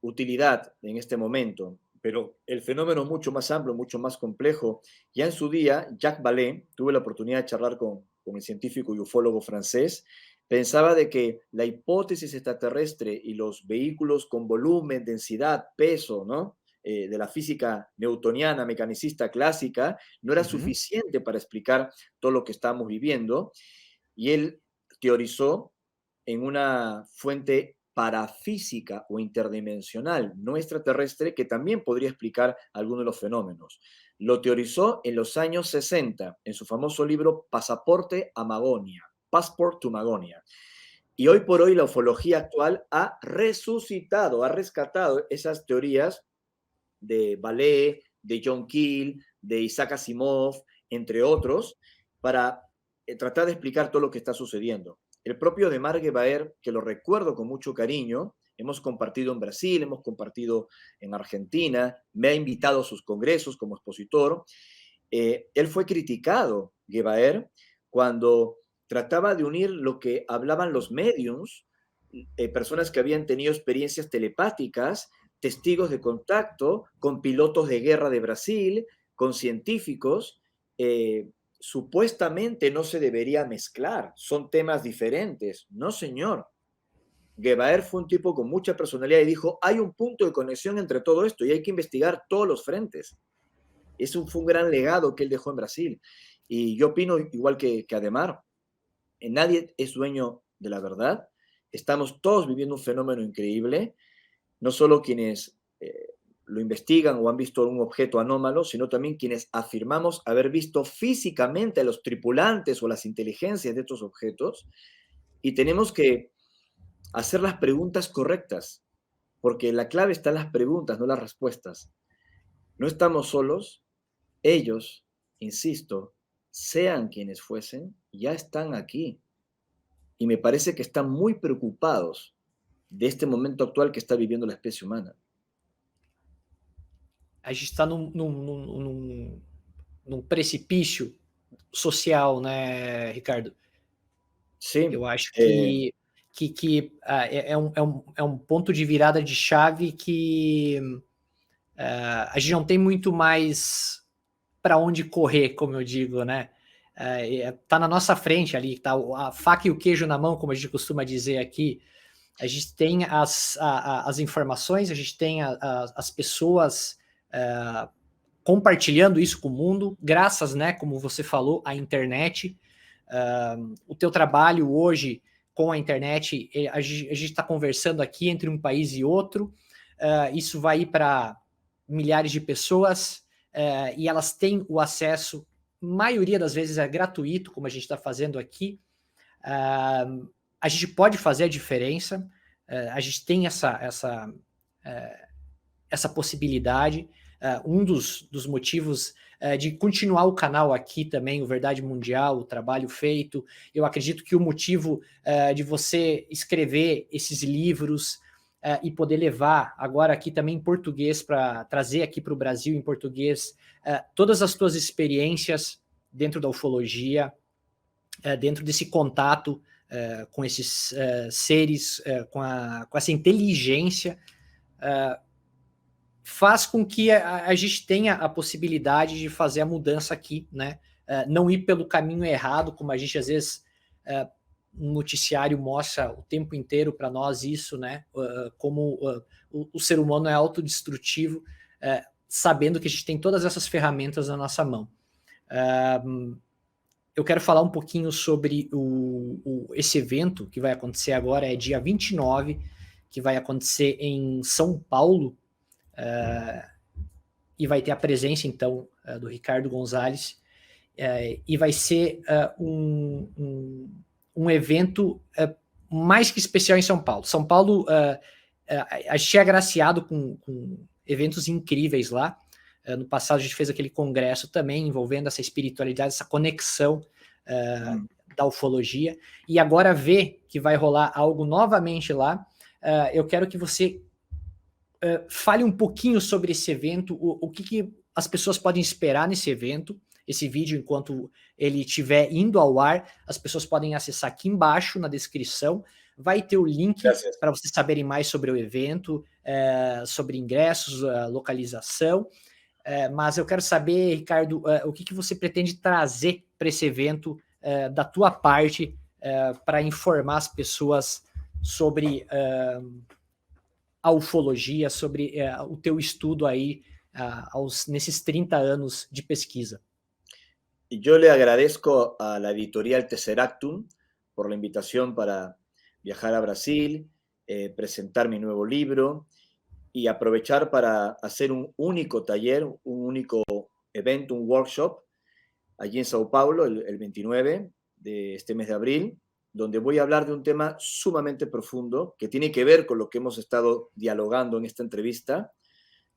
utilidad en este momento, pero el fenómeno es mucho más amplio, mucho más complejo. Ya en su día, Jacques Vallée, tuve la oportunidad de charlar con el científico y ufólogo francés, pensaba de que la hipótesis extraterrestre y los vehículos con volumen, densidad, peso, ¿no? De la física newtoniana, mecanicista clásica, no era suficiente para explicar todo lo que estamos viviendo, y él teorizó en una fuente parafísica o interdimensional, no extraterrestre, que también podría explicar algunos de los fenómenos. Lo teorizó en los años 60, en su famoso libro Pasaporte a Magonia, Passport to Magonia. Y hoy por hoy la ufología actual ha resucitado, ha rescatado esas teorías de Vallée, de John Keel, de Isaac Asimov, entre otros, para tratar de explicar todo lo que está sucediendo. El propio Demar Guevaer, que lo recuerdo con mucho cariño, hemos compartido en Brasil, hemos compartido en Argentina, me ha invitado a sus congresos como expositor. Él fue criticado, Guevaer, cuando trataba de unir lo que hablaban los mediums, personas que habían tenido experiencias telepáticas, testigos de contacto, con pilotos de guerra de Brasil, con científicos. Supuestamente no se debería mezclar, son temas diferentes. No, señor. Guevaer fue un tipo con mucha personalidad y dijo, hay un punto de conexión entre todo esto y hay que investigar todos los frentes. Fue un gran legado que él dejó en Brasil. Y yo opino igual que Ademar, nadie es dueño de la verdad. Estamos todos viviendo un fenómeno increíble, no solo quienes lo investigan o han visto un objeto anómalo, sino también quienes afirmamos haber visto físicamente a los tripulantes o las inteligencias de estos objetos, y tenemos que hacer las preguntas correctas, porque la clave está en las preguntas, no las respuestas. No estamos solos, ellos, insisto, sean quienes fuesen, ya están aquí. Y me parece que están muy preocupados de este momento actual que está viviendo la especie humana. A gente está num precipício social, né, Ricardo? Sí, Eu acho que é um ponto de virada de chave que a gente não tem muito mais para onde correr, como eu digo, né? Tá na nossa frente ali, tá a faca e o queijo na mão, como a gente costuma dizer aqui. A gente tem as informações, a gente tem as pessoas compartilhando isso com o mundo, graças, né, como você falou, à internet. O teu trabalho hoje com a internet, a gente está conversando aqui entre um país e outro, isso vai ir para milhares de pessoas e elas têm o acesso, maioria das vezes é gratuito, como a gente está fazendo aqui. A gente pode fazer a diferença, a gente tem essa possibilidade. Um dos motivos de continuar o canal aqui também, o Verdade Mundial, o trabalho feito. Eu acredito que o motivo de você escrever esses livros e poder levar agora aqui também em português, para trazer aqui para o Brasil em português todas as tuas experiências dentro da ufologia, dentro desse contato com esses seres, com essa inteligência, faz com que a gente tenha a possibilidade de fazer a mudança aqui, né? Não ir pelo caminho errado, como a gente às vezes um noticiário mostra o tempo inteiro para nós isso, né? Como o ser humano é autodestrutivo, sabendo que a gente tem todas essas ferramentas na nossa mão. Eu quero falar um pouquinho sobre esse evento que vai acontecer agora, é dia 29, que vai acontecer em São Paulo, e vai ter a presença, então, do Ricardo Gonzalez, e vai ser um evento mais que especial em São Paulo. São Paulo, a gente é agraciado com eventos incríveis lá. No passado a gente fez aquele congresso também envolvendo essa espiritualidade, essa conexão da ufologia, e agora ver que vai rolar algo novamente lá. Eu quero que você fale um pouquinho sobre esse evento, o que as pessoas podem esperar nesse evento. Esse vídeo, enquanto ele estiver indo ao ar, as pessoas podem acessar aqui embaixo na descrição. Vai ter o link para vocês saberem mais sobre o evento, sobre ingressos, localização. Mas eu quero saber, Ricardo, o que você pretende trazer para esse evento da tua parte, para informar as pessoas sobre a ufologia, sobre o teu estudo aí nesses 30 anos de pesquisa. Yo le agradezco a la editorial Tesseractum por la invitación para viajar a Brasil, presentar mi nuevo libro y aprovechar para hacer un único taller, un único evento, un workshop allí en Sao Paulo el 29 de este mes de abril, donde voy a hablar de un tema sumamente profundo que tiene que ver con lo que hemos estado dialogando en esta entrevista,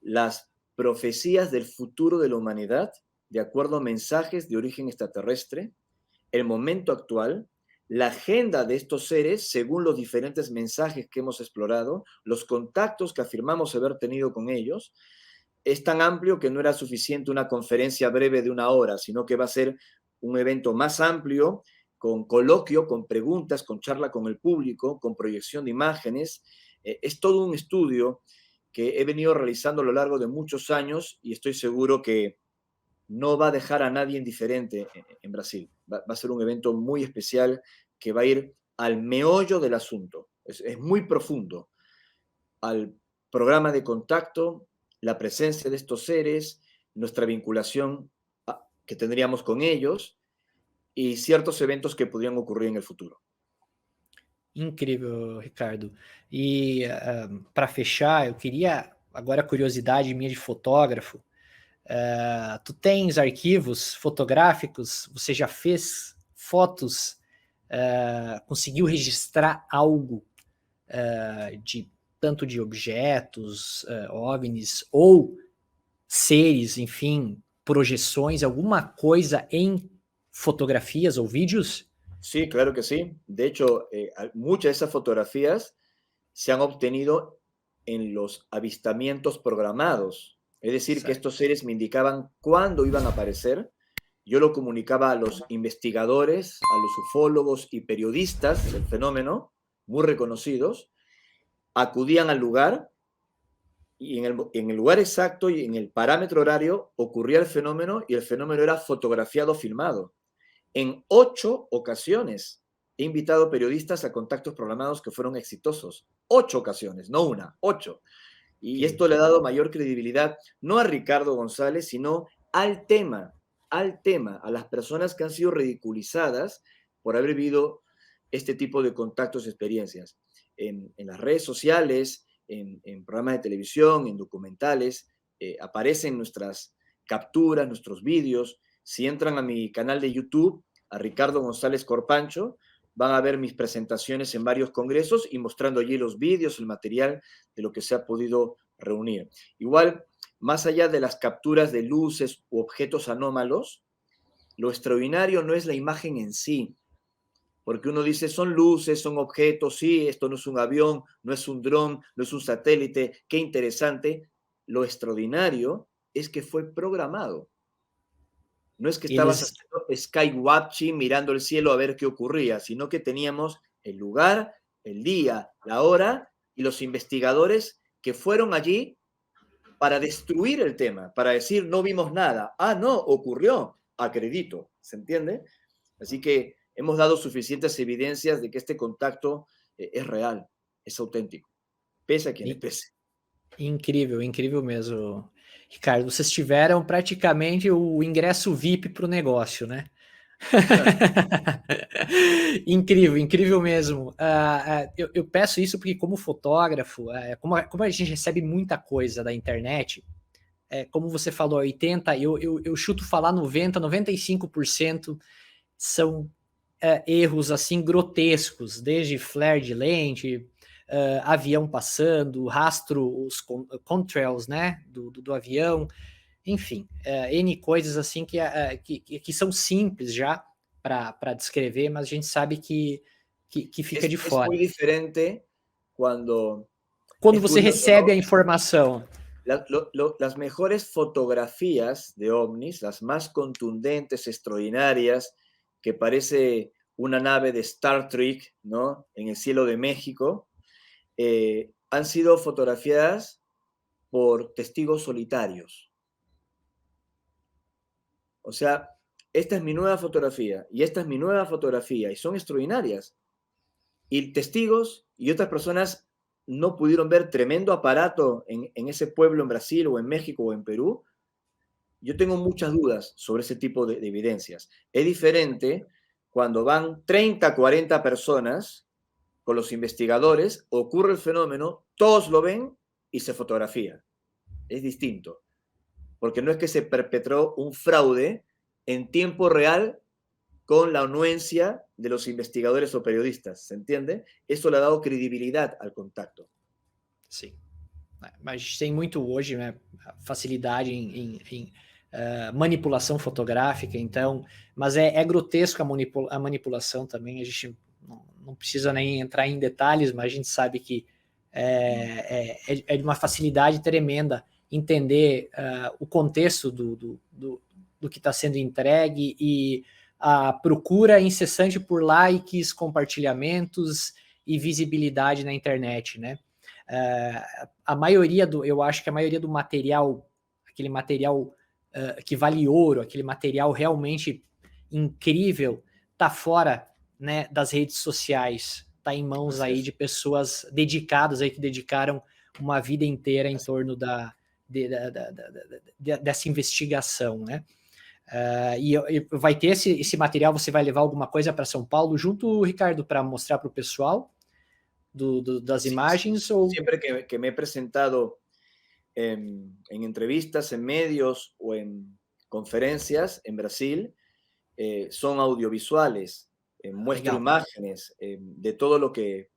las profecías del futuro de la humanidad de acuerdo a mensajes de origen extraterrestre, el momento actual, la agenda de estos seres según los diferentes mensajes que hemos explorado, los contactos que afirmamos haber tenido con ellos. Es tan amplio que no era suficiente una conferencia breve de 1 hora, sino que va a ser un evento más amplio, con coloquio, con preguntas, con charla con el público, con proyección de imágenes. Es todo un estudio que he venido realizando a lo largo de muchos años y estoy seguro que no va a dejar a nadie indiferente en Brasil. Va a ser un evento muy especial que va a ir al meollo del asunto. Es muy profundo. Al programa de contacto, la presencia de estos seres, nuestra vinculación que tendríamos con ellos y ciertos eventos que podrían ocurrir en el futuro. Incrível, Ricardo. E para fechar, eu queria, agora curiosidade minha de fotógrafo, tu tens arquivos fotográficos? Você já fez fotos? Conseguiu registrar algo tanto de objetos, OVNIs, ou seres, enfim, projeções, alguma coisa em fotografias ou vídeos? Sí, claro que sí. De hecho, muchas de esas fotografías se han obtenido en los avistamientos programados. Es decir, que Certo. estos seres me indicaban cuándo iban a aparecer. Yo lo comunicaba a los investigadores, a los ufólogos y periodistas del fenómeno, muy reconocidos. Acudían al lugar y en el lugar exacto y en el parámetro horario ocurría el fenómeno y el fenómeno era fotografiado, filmado. En 8 ocasiones he invitado periodistas a contactos programados que fueron exitosos. 8 ocasiones, no una, 8. Y Que, esto le ha dado mayor credibilidad, no a Ricardo González, sino al tema, a las personas que han sido ridiculizadas por haber vivido este tipo de contactos y experiencias. En las redes sociales, en programas de televisión, en documentales, aparecen nuestras capturas, nuestros vídeos. Si entran a mi canal de YouTube, a Ricardo González Corpancho, van a ver mis presentaciones en varios congresos y mostrando allí los vídeos, el material de lo que se ha podido reunir. Igual, más allá de las capturas de luces u objetos anómalos, lo extraordinario no es la imagen en sí, porque uno dice, son luces, son objetos, sí, esto no es un avión, no es un dron, no es un satélite, qué interesante. Lo extraordinario es que fue programado. No es que estabas eles haciendo skywatching, mirando el cielo a ver qué ocurría, sino que teníamos el lugar, el día, la hora y los investigadores que fueron allí para destruir el tema, para decir no vimos nada. Ah, no, ocurrió, acredito, ¿se entiende? Así que hemos dado suficientes evidencias de que este contacto es real, es auténtico, pese a quien le i pese. incrível, incrível mesmo, Ricardo. Vocês tiveram praticamente o ingresso VIP para o negócio, né? Incrível, incrível mesmo. Eu peço isso porque, como fotógrafo, como a gente recebe muita coisa da internet, como você falou, 80, eu chuto falar 90, 95% são erros assim grotescos, desde flare de lente, avião passando, rastro, os contrails, né, do avião, enfim, N coisas assim que são simples já para descrever, mas a gente sabe que fica de Es fora. muy diferente cuando Quando es você curioso, recebe a ¿no? informação, Las mejores fotografías de ovnis, las más contundentes, extraordinarias, que parece una nave de Star Trek, ¿no? En el cielo de México, han sido fotografiadas por testigos solitarios. O sea, esta es mi nueva fotografía y esta es mi nueva fotografía y son extraordinarias. Y testigos y otras personas no pudieron ver tremendo aparato en ese pueblo en Brasil o en México o en Perú. Yo tengo muchas dudas sobre ese tipo de evidencias. Es diferente cuando van 30, 40 personas con los investigadores, ocurre el fenómeno, todos lo ven y se fotografía. Es distinto, porque no es que se perpetró un fraude en tiempo real con la anuencia de los investigadores o periodistas, ¿se entiende? Eso le ha dado credibilidad al contacto. sim. Mas a gente tem muito hoje, né, facilidade em manipulação fotográfica, então, mas é grotesco a manipulação também, a gente não precisa nem entrar em detalhes, mas a gente sabe que é de uma facilidade tremenda entender o contexto do que está sendo entregue e a procura incessante por likes, compartilhamentos e visibilidade na internet, né? A maioria eu acho que a maioria do material, aquele material que vale ouro, aquele material realmente incrível, tá fora, né, das redes sociais, tá em mãos Así aí es. de pessoas dedicadas aí que dedicaram uma vida inteira em Así torno dessa investigação, né? E vai ter esse material, você vai levar alguma coisa para São Paulo junto, Ricardo, para mostrar para o pessoal das imagens ou Siempre que me he presentado en entrevistas, en medios o en conferencias en Brasil, son audiovisuales, muestro legal, imágenes de todo lo que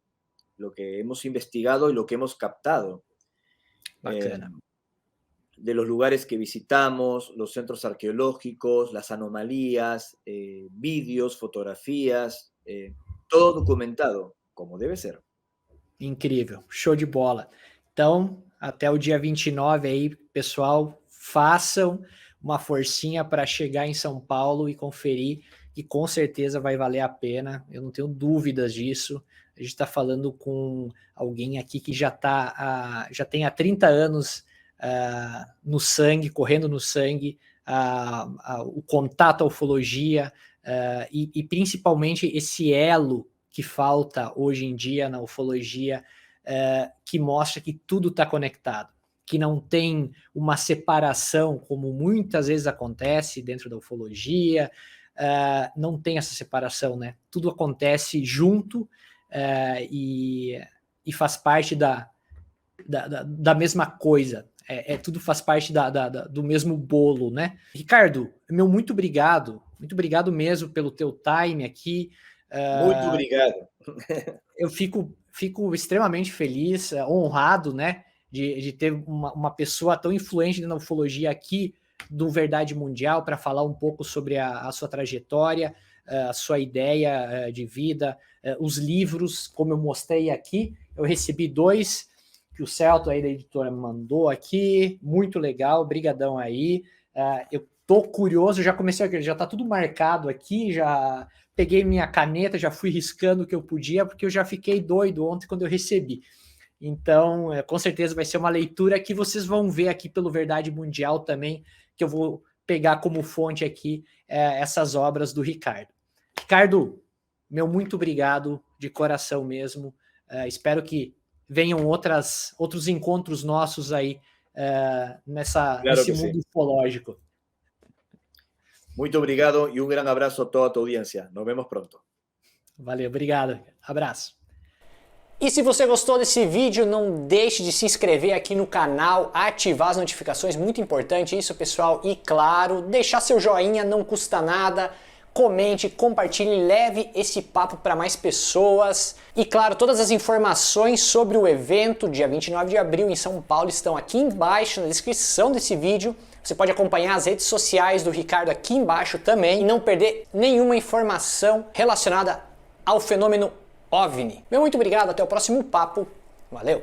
hemos investigado y lo que hemos captado. Eh, bacana. de los lugares que visitamos, los centros arqueológicos, las anomalías, vídeos, fotografías, todo documentado, como debe ser. Incrível, show de bola. Então, até o dia 29 aí, pessoal, façam uma forcinha para chegar em São Paulo e conferir, que com certeza vai valer a pena, eu não tenho dúvidas disso. A gente está falando com alguém aqui que já tem há 30 anos no sangue, correndo no sangue, o contato à ufologia e principalmente esse elo que falta hoje em dia na ufologia, que mostra que tudo está conectado, que não tem uma separação, como muitas vezes acontece dentro da ufologia, não tem essa separação, né? Tudo acontece junto e faz parte da mesma coisa. Tudo faz parte do mesmo bolo, né? Ricardo, muito obrigado mesmo pelo teu time aqui. Muito obrigado. Eu fico extremamente feliz, honrado, né, de ter uma pessoa tão influente na ufologia aqui do Verdade Mundial para falar um pouco sobre a sua trajetória, a sua ideia de vida, os livros, como eu mostrei aqui. Eu recebi 2 que o Celto aí da editora mandou aqui, muito legal, brigadão aí. Eu tô curioso, já comecei a... já tá tudo marcado aqui, já peguei minha caneta, já fui riscando o que eu podia, porque eu já fiquei doido ontem quando eu recebi. Então, com certeza vai ser uma leitura que vocês vão ver aqui pelo Verdade Mundial também, que eu vou pegar como fonte aqui essas obras do Ricardo. Ricardo, meu muito obrigado, de coração mesmo. Espero que venham outros encontros nossos aí nesse mundo ufológico. Muito obrigado e grande abraço a toda a tua audiência. Nos vemos pronto. Valeu, obrigado. Abraço. E se você gostou desse vídeo, não deixe de se inscrever aqui no canal, ativar as notificações, muito importante isso, pessoal. E claro, deixar seu joinha, não custa nada. Comente, compartilhe, leve esse papo para mais pessoas. E claro, todas as informações sobre o evento, dia 29 de abril em São Paulo, estão aqui embaixo na descrição desse vídeo. Você pode acompanhar as redes sociais do Ricardo aqui embaixo também e não perder nenhuma informação relacionada ao fenômeno OVNI. Meu muito obrigado, até o próximo papo. Valeu!